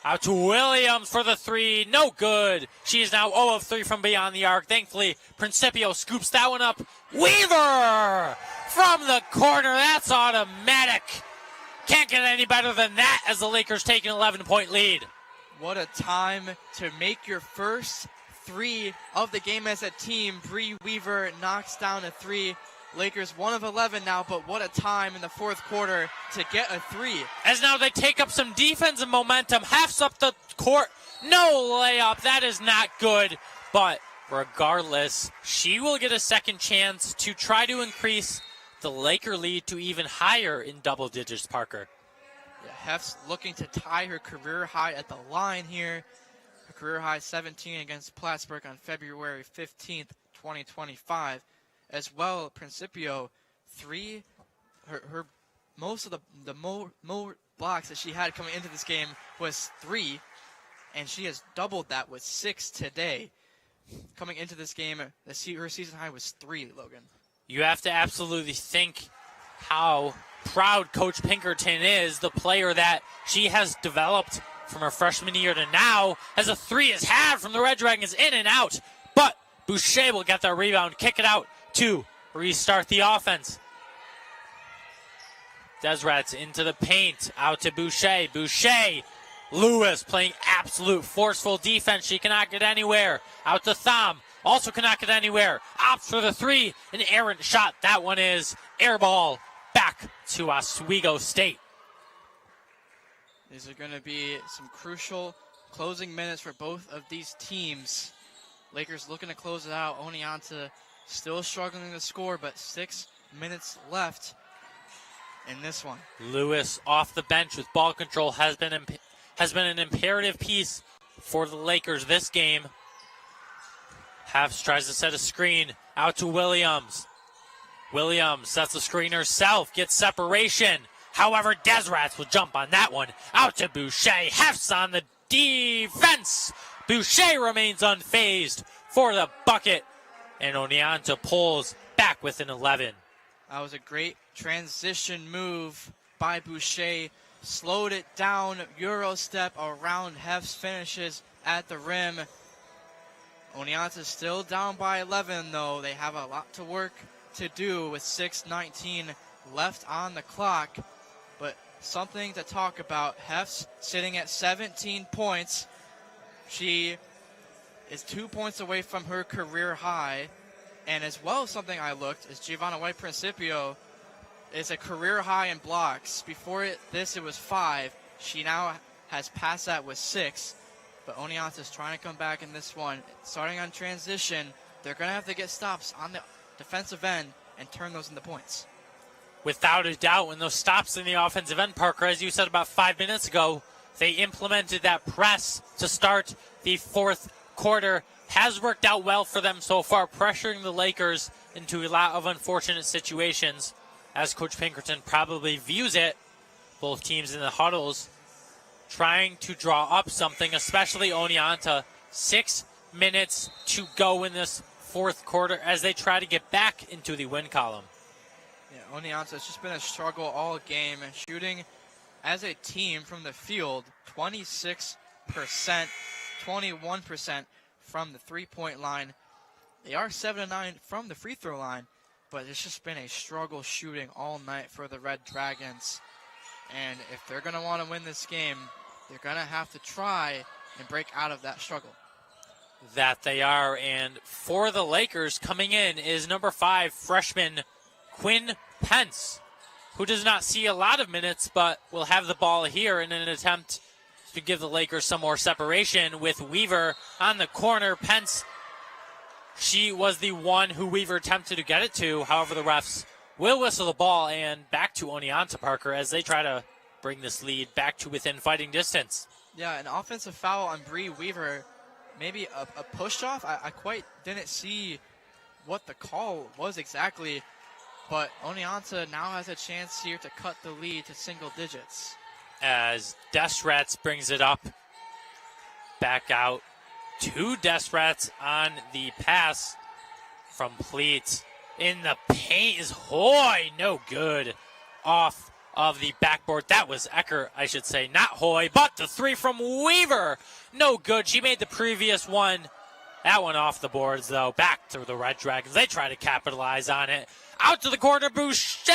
out to Williams for the 3. No good. She is now 0 of 3 from beyond the arc. Thankfully, Principio scoops that one up. Weaver from the corner. That's automatic. Can't get any better than that as the Lakers take an 11-point lead. What a time to make your first 3 of the game as a team. Bree Weaver knocks down a 3. Lakers 1 of 11 now, but what a time in the 4th quarter to get a 3. As now they take up some defense and momentum. Halfs up the court. No layup. That is not good. But regardless, she will get a second chance to try to increase the Laker lead to even higher in double digits, Parker. Yeah, Hef's looking to tie her career high at the line here. Her career high 17 against Plattsburgh on February 15th, 2025. As well, Principio, 3. Her most of the more blocks that she had coming into this game was 3, and she has doubled that with 6 today. Coming into this game, her season high was 3, Logan. You have to absolutely think how proud Coach Pinkerton is, the player that she has developed from her freshman year to now, as a 3 is had from the Red Dragons in and out. But Boucher will get that rebound, kick it out to restart the offense. Desrats into the paint, out to Boucher. Boucher, Lewis playing absolute forceful defense. She cannot get anywhere. Out to Thom. Also cannot get anywhere. Opts for the 3. An errant shot. That one is air ball back to Oswego State. These are going to be some crucial closing minutes for both of these teams. Lakers looking to close it out. Oneonta still struggling to score, but 6 minutes left in this one. Lewis off the bench with ball control has been an imperative piece for the Lakers this game. Hefts tries to set a screen out to Williams. Williams sets the screen herself, gets separation. However, Desrats will jump on that one. Out to Boucher. Hefts on the defense. Boucher remains unfazed for the bucket. And Oneonta pulls back with an 11. That was a great transition move by Boucher. Slowed it down. Euro step around Hefts, finishes at the rim. Oneonta still down by 11, though. They have a lot to work to do with 6:19 left on the clock. But something to talk about. Hefts sitting at 17 points. She is 2 points away from her career high. And as well, something I looked is Giovanna White Principio is a career high in blocks. Before this, it was 5. She now has passed that with 6. But Oneonta is trying to come back in this one. Starting on transition, they're going to have to get stops on the defensive end and turn those into points. Without a doubt, when those stops in the offensive end, Parker, as you said about 5 minutes ago, they implemented that press to start the 4th quarter. Has worked out well for them so far, pressuring the Lakers into a lot of unfortunate situations, as Coach Pinkerton probably views it. Both teams in the huddles trying to draw up something, especially Oneonta. 6 minutes to go in this 4th quarter as they try to get back into the win column. Yeah, Oneonta has just been a struggle all game, and shooting as a team from the field, 26%, 21% from the three-point line. They are 7-9 from the free throw line, but it's just been a struggle shooting all night for the Red Dragons. And if they're going to want to win this game, they're going to have to try and break out of that struggle. That they are. And for the Lakers, coming in is number 5 freshman Quinn Pence, who does not see a lot of minutes, but will have the ball here in an attempt to give the Lakers some more separation with Weaver on the corner. Pence She was the one who Weaver attempted to get it to. However, the refs will whistle the ball, and back to Oneonta, Parker, as they try to bring this lead back to within fighting distance. Yeah, an offensive foul on Bree Weaver. Maybe a push-off. I quite didn't see what the call was exactly, but Oneonta now has a chance here to cut the lead to single digits. As Destrats brings it up, back out to Destrats on the pass from Pleat. In the paint is Hoy, no good. Off of the backboard. That was Ecker, I should say, not Hoy, but the three from Weaver. No good. She made the previous one. That one off the boards, though. Back to the Red Dragons. They try to capitalize on it. Out to the corner. Boucher,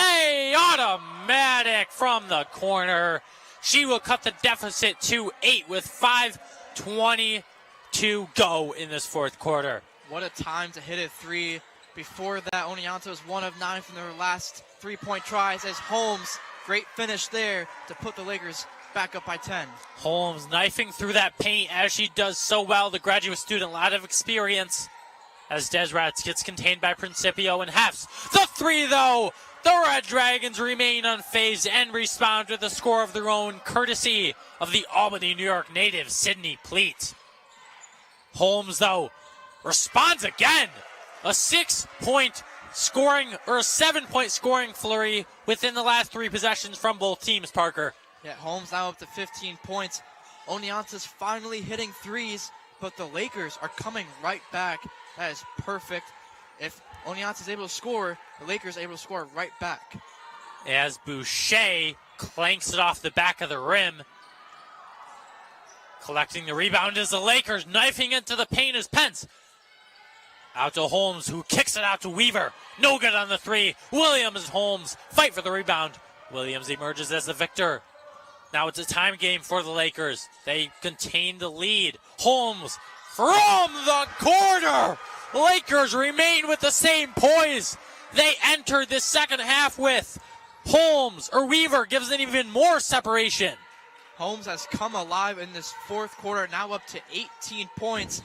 automatic from the corner. She will cut the deficit to 8 with 5:20 to go in this fourth quarter. What a time to hit a three. Before that, Oneonta was 1 of 9 from their last three-point tries as Holmes, great finish there to put the Lakers back up by 10. Holmes knifing through that paint as she does so well. The graduate student, a lot of experience. As Desrats gets contained by Principio and Hefts. The three, though. The Red Dragons remain unfazed and respond with a score of their own, courtesy of the Albany, New York native, Sydney Pleat. Holmes, though, responds again. A 6-point scoring, or a 7-point scoring flurry within the last 3 possessions from both teams, Parker. Yeah, Holmes now up to 15 points. Oneonta's finally hitting threes, but the Lakers are coming right back. That is perfect. If Oneonta's able to score, the Lakers are able to score right back. As Boucher clanks it off the back of the rim. Collecting the rebound is the Lakers, knifing into the paint is Pence. Out to Holmes, who kicks it out to Weaver. No good on the three. Williams and Holmes fight for the rebound. Williams emerges as the victor. Now it's a time game for the Lakers. They contain the lead. Holmes from the corner. Lakers remain with the same poise they entered this second half with. Holmes, or Weaver, gives it even more separation. Holmes has come alive in this fourth quarter, now up to 18 points.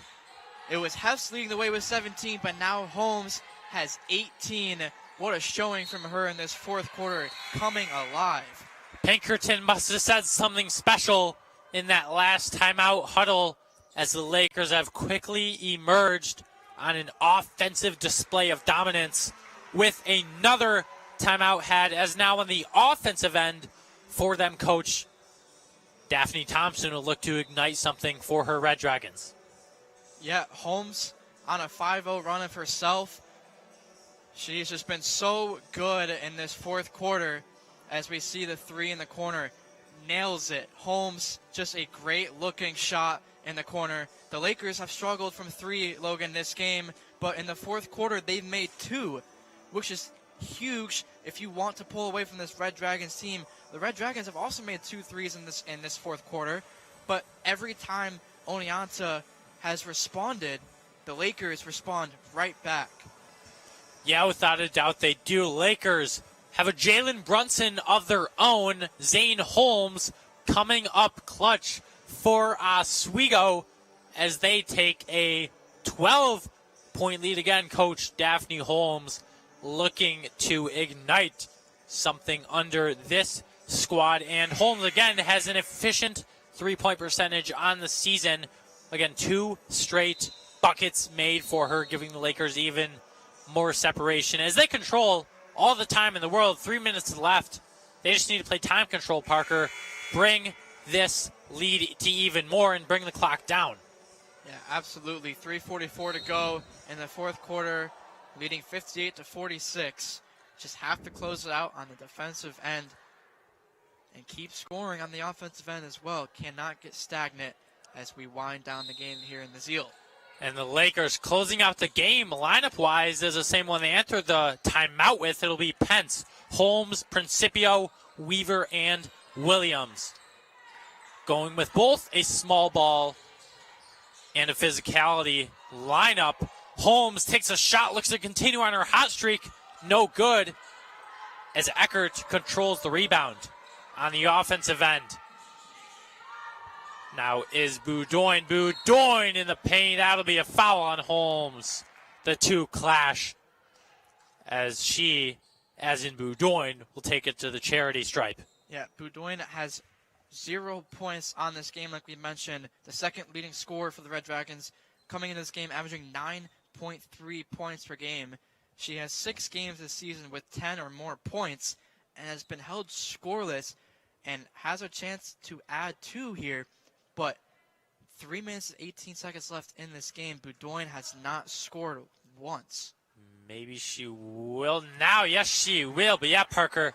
It was Hefts leading the way with 17, but now Holmes has 18. What a showing from her in this fourth quarter, coming alive. Pinkerton must have said something special in that last timeout huddle as the Lakers have quickly emerged on an offensive display of dominance with another timeout had as now on the offensive end for them, Coach Daphne Thompson will look to ignite something for her Red Dragons. Yeah, Holmes on a 5-0 run of herself. She's just been so good in this fourth quarter as we see the three in the corner. Nails it. Holmes, just a great looking shot in the corner. The Lakers have struggled from three, Logan, this game, but in the fourth quarter they've made 2, which is huge if you want to pull away from this Red Dragons team. The Red Dragons have also made 2 threes in this fourth quarter, but every time Oneonta has responded, the Lakers respond right back. Yeah, without a doubt they do. Lakers have a Jalen Brunson of their own. Zane Holmes coming up clutch for Oswego as they take a 12-point lead. Again, Coach Daphne Holmes looking to ignite something under this squad. And Holmes, again, has an efficient 3-point percentage on the season. Again, 2 straight buckets made for her, giving the Lakers even more separation. As they control all the time in the world, 3 minutes left. They just need to play time control, Parker. Bring this lead to even more and bring the clock down. Yeah, absolutely. 3:44 to go in the fourth quarter, leading 58-46. Just have to close it out on the defensive end and keep scoring on the offensive end as well. Cannot get stagnant as we wind down the game here in the Zeal. And the Lakers closing out the game lineup-wise is the same one they entered the timeout with. It'll be Pence, Holmes, Principio, Weaver, and Williams. Going with both a small ball and a physicality lineup. Holmes takes a shot, looks to continue on her hot streak. No good as Eckert controls the rebound on the offensive end. Now is Boudoin in the paint. That'll be a foul on Holmes. the two clash as she, as in Boudoin, will take it to the charity stripe. Yeah, Boudoin has 0 points on this game, like we mentioned. The second leading scorer for the Red Dragons, coming into this game averaging 9.3 points per game. She has 6 games this season with 10 or more points and has been held scoreless and has a chance to add 2 here. But 3 minutes and 18 seconds left in this game. Boudoin has not scored once. Maybe she will now. Yes, she will. But yeah, Parker,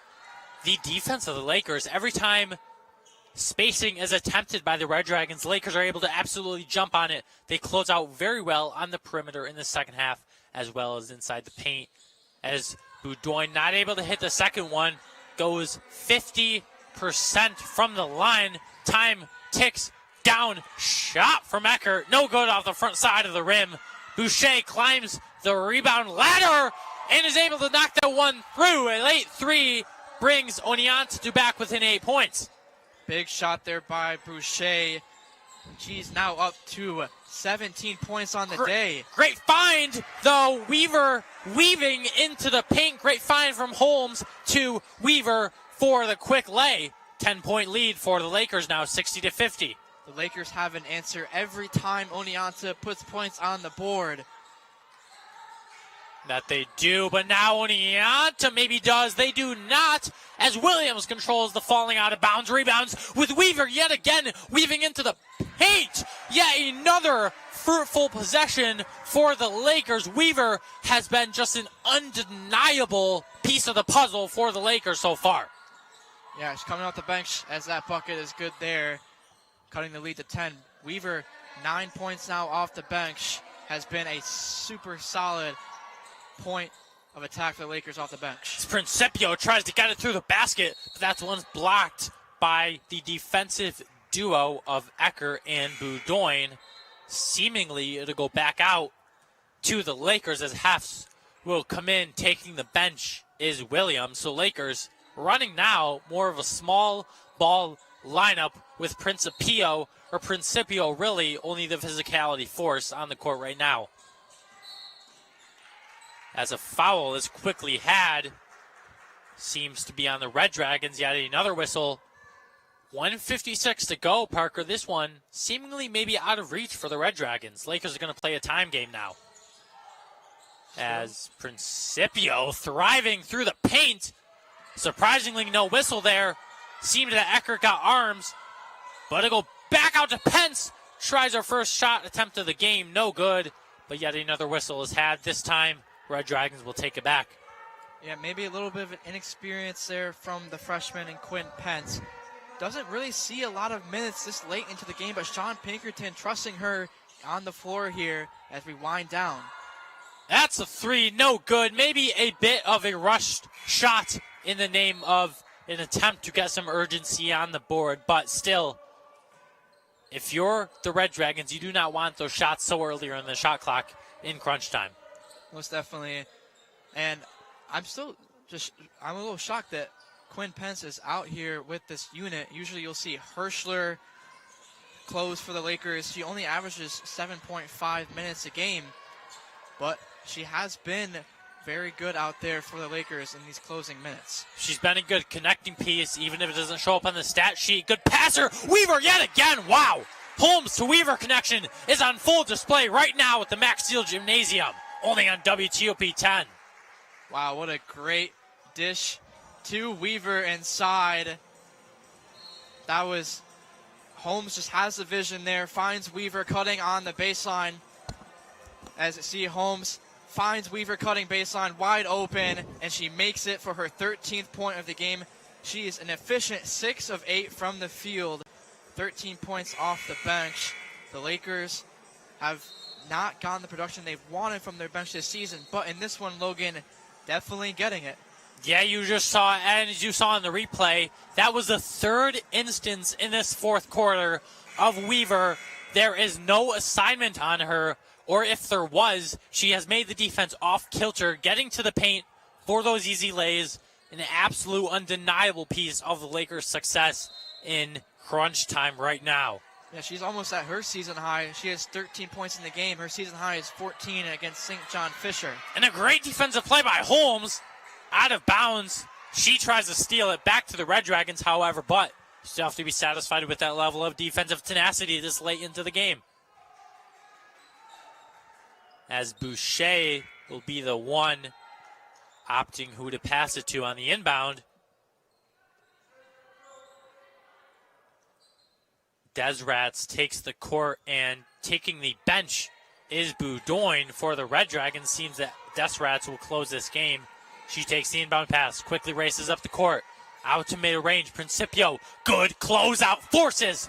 the defense of the Lakers, every time spacing is attempted by the Red Dragons, Lakers are able to absolutely jump on it. They close out very well on the perimeter in the second half, as well as inside the paint. As Boudoin not able to hit the second one, goes 50% from the line. Time ticks down. Shot from Eckert. No good off the front side of the rim. Boucher climbs the rebound ladder and is able to knock that one through. A late 3 brings Oneonta to back within 8 points. Big shot there by Boucher. She's now up to 17 points on the day. Great find, though. Weaver weaving into the paint. Great find from Holmes to Weaver for the quick lay. 10-point lead for the Lakers now, 60-50. The Lakers have an answer every time Oneonta puts points on the board. That they do, but now Oneonta maybe does. They do not, as Williams controls the falling out of bounds. Rebounds with Weaver yet again, weaving into the paint. Yet another fruitful possession for the Lakers. Weaver has been just an undeniable piece of the puzzle for the Lakers so far. Yeah, she's coming off the bench as that bucket is good there, cutting the lead to 10. Weaver, 9 points now off the bench, has been a super solid point of attack for the Lakers off the bench. Principio tries to get it through the basket, but that's one's blocked by the defensive duo of Ecker and Boudoin. Seemingly it'll go back out to the Lakers as Hefts will come in. Taking the bench is Williams. So Lakers running now more of a small ball lineup with Principio really only the physicality force on the court right now. As a foul is quickly had, seems to be on the Red Dragons. Yet another whistle. 1:56 to go, Parker. This one seemingly maybe out of reach for the Red Dragons. Lakers are going to play a time game now. As Principio thriving through the paint. Surprisingly, no whistle there. Seemed that Eckert got arms, but it'll go back out to Pence. Tries her first shot attempt of the game. No good, but yet another whistle is had. This time, Red Dragons will take it back. Yeah, maybe a little bit of an inexperience there from the freshman and Quinn Pence. Doesn't really see a lot of minutes this late into the game, but Sean Pinkerton trusting her on the floor here as we wind down. That's a 3, no good. Maybe a bit of a rushed shot in the name of an attempt to get some urgency on the board, but still, if you're the Red Dragons, you do not want those shots so earlier in the shot clock in crunch time. Most definitely. And I'm a little shocked that Quinn Pence is out here with this unit. Usually you'll see Herschler close for the Lakers. She only averages 7.5 minutes a game, but she has been very good out there for the Lakers in these closing minutes. She's been a good connecting piece, even if it doesn't show up on the stat sheet. Good passer. Weaver yet again. Wow. Holmes to Weaver connection is on full display right now at the Max Steel Gymnasium, only on WTOP 10. Wow, what a great dish to Weaver inside. That was, Holmes just has the vision there, finds Weaver cutting on the baseline. As you see, Holmes finds Weaver cutting baseline wide open, and she makes it for her 13th point of the game. She is an efficient 6 of 8 from the field, 13 points off the bench. The Lakers have not gotten the production they've wanted from their bench this season, but in this one, Logan, definitely getting it. Yeah, you just saw, and as you saw in the replay, that was the third instance in this fourth quarter of Weaver. There is no assignment on her, or if there was, she has made the defense off kilter, getting to the paint for those easy lays. An absolute undeniable piece of the Lakers' success in crunch time right now. Yeah, she's almost at her season high. She has 13 points in the game. Her season high is 14 against St. John Fisher. And a great defensive play by Holmes. Out of bounds. She tries to steal it back to the Red Dragons, however, but you still have to be satisfied with that level of defensive tenacity this late into the game. As Boucher will be the one opting who to pass it to on the inbound. Desrats takes the court, and taking the bench is Boudoin for the Red Dragons. Seems that Desrats will close this game. She takes the inbound pass, quickly races up the court. Out to mid-range, Principio. Good closeout, forces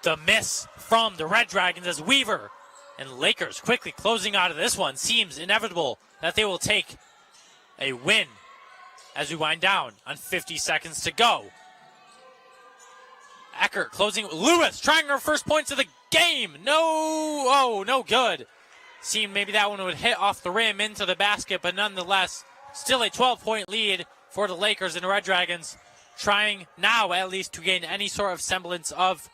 the miss from the Red Dragons as Weaver and Lakers quickly closing out of this one. Seems inevitable that they will take a win as we wind down on 50 seconds to go. Eckert closing. Lewis trying her first points of the game. No good. Seemed maybe that one would hit off the rim into the basket, but nonetheless, still a 12-point lead for the Lakers and the Red Dragons, trying now at least to gain any sort of semblance of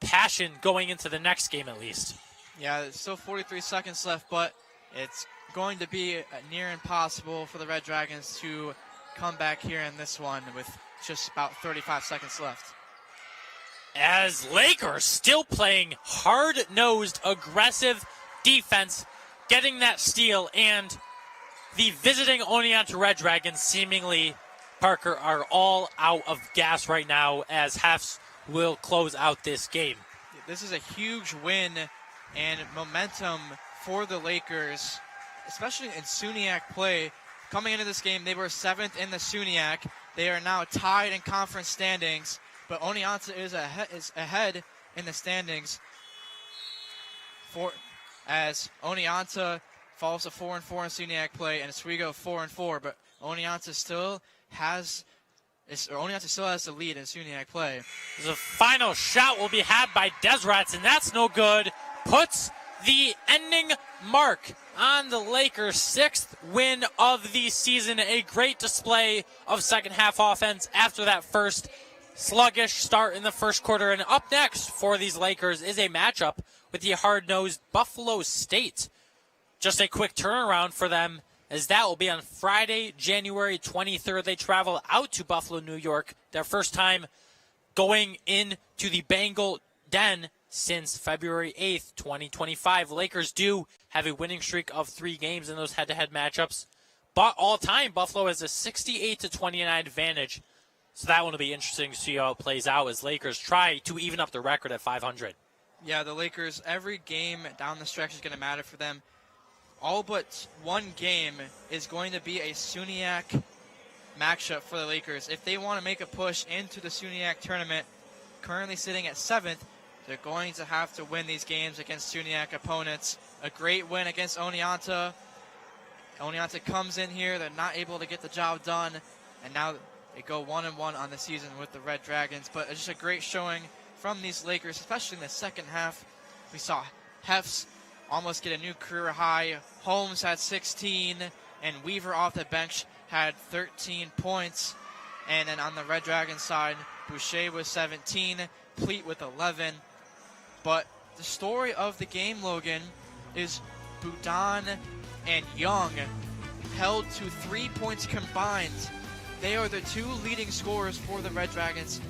passion going into the next game at least. Yeah, there's still 43 seconds left, but it's going to be near impossible for the Red Dragons to come back here in this one with just about 35 seconds left. As Lakers still playing hard-nosed, aggressive defense, getting that steal, and the visiting Oneonta Red Dragons seemingly, Parker, are all out of gas right now as Hefs will close out this game. This is a huge win and momentum for the Lakers, especially in SUNYAC play. Coming into this game, they were 7th in the SUNYAC. They are now tied in conference standings, but Oneonta is ahead in the standings as Oneonta falls to 4-4 in SUNYAC play, and Oswego 4-4. But Oneonta still has the lead in SUNYAC play. The final shot will be had by Desrats, and that's no good. Puts the ending mark on the Lakers' 6th win of the season. A great display of second half offense after that first sluggish start in the first quarter. And up next for these Lakers is a matchup with the hard-nosed Buffalo State. Just a quick turnaround for them, as that will be on Friday, January 23rd. They travel out to Buffalo, New York, their first time going into the Bengal Den since February 8th, 2025. Lakers do have a winning streak of 3 games in those head-to-head matchups, but all-time Buffalo has a 68-29 advantage. So that one will be interesting to see how it plays out as Lakers try to even up the record at 500. Yeah, the Lakers, every game down the stretch is going to matter for them. All but one game is going to be a SUNYAC matchup for the Lakers. If they want to make a push into the SUNYAC tournament, currently sitting at 7th, they're going to have to win these games against SUNYAC opponents. A great win against Oneonta. Oneonta comes in here, they're not able to get the job done, and now they go 1-1 on the season with the Red Dragons. But it's just a great showing from these Lakers, especially in the second half. We saw Hefs almost get a new career high. Holmes had 16, and Weaver off the bench had 13 points. And then on the Red Dragon side, Boucher was 17, Pleat with 11. But the story of the game, Logan, is Boudon and Young held to 3 points combined. They are the 2 leading scorers for the Red Dragons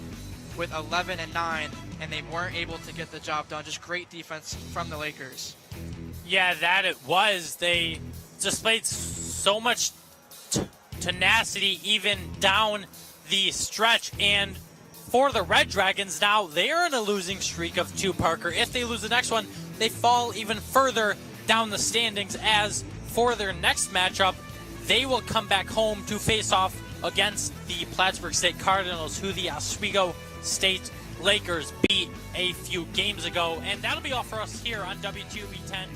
with 11 and 9, and they weren't able to get the job done. Just great defense from the Lakers. Yeah, that it was. They displayed so much tenacity even down the stretch. And for the Red Dragons now, they are in a losing streak of 2, Parker. If they lose the next one, they fall even further down the standings, as for their next matchup, they will come back home to face off against the Plattsburgh State Cardinals, who the Oswego State Lakers beat a few games ago. And that'll be all for us here on W2B10.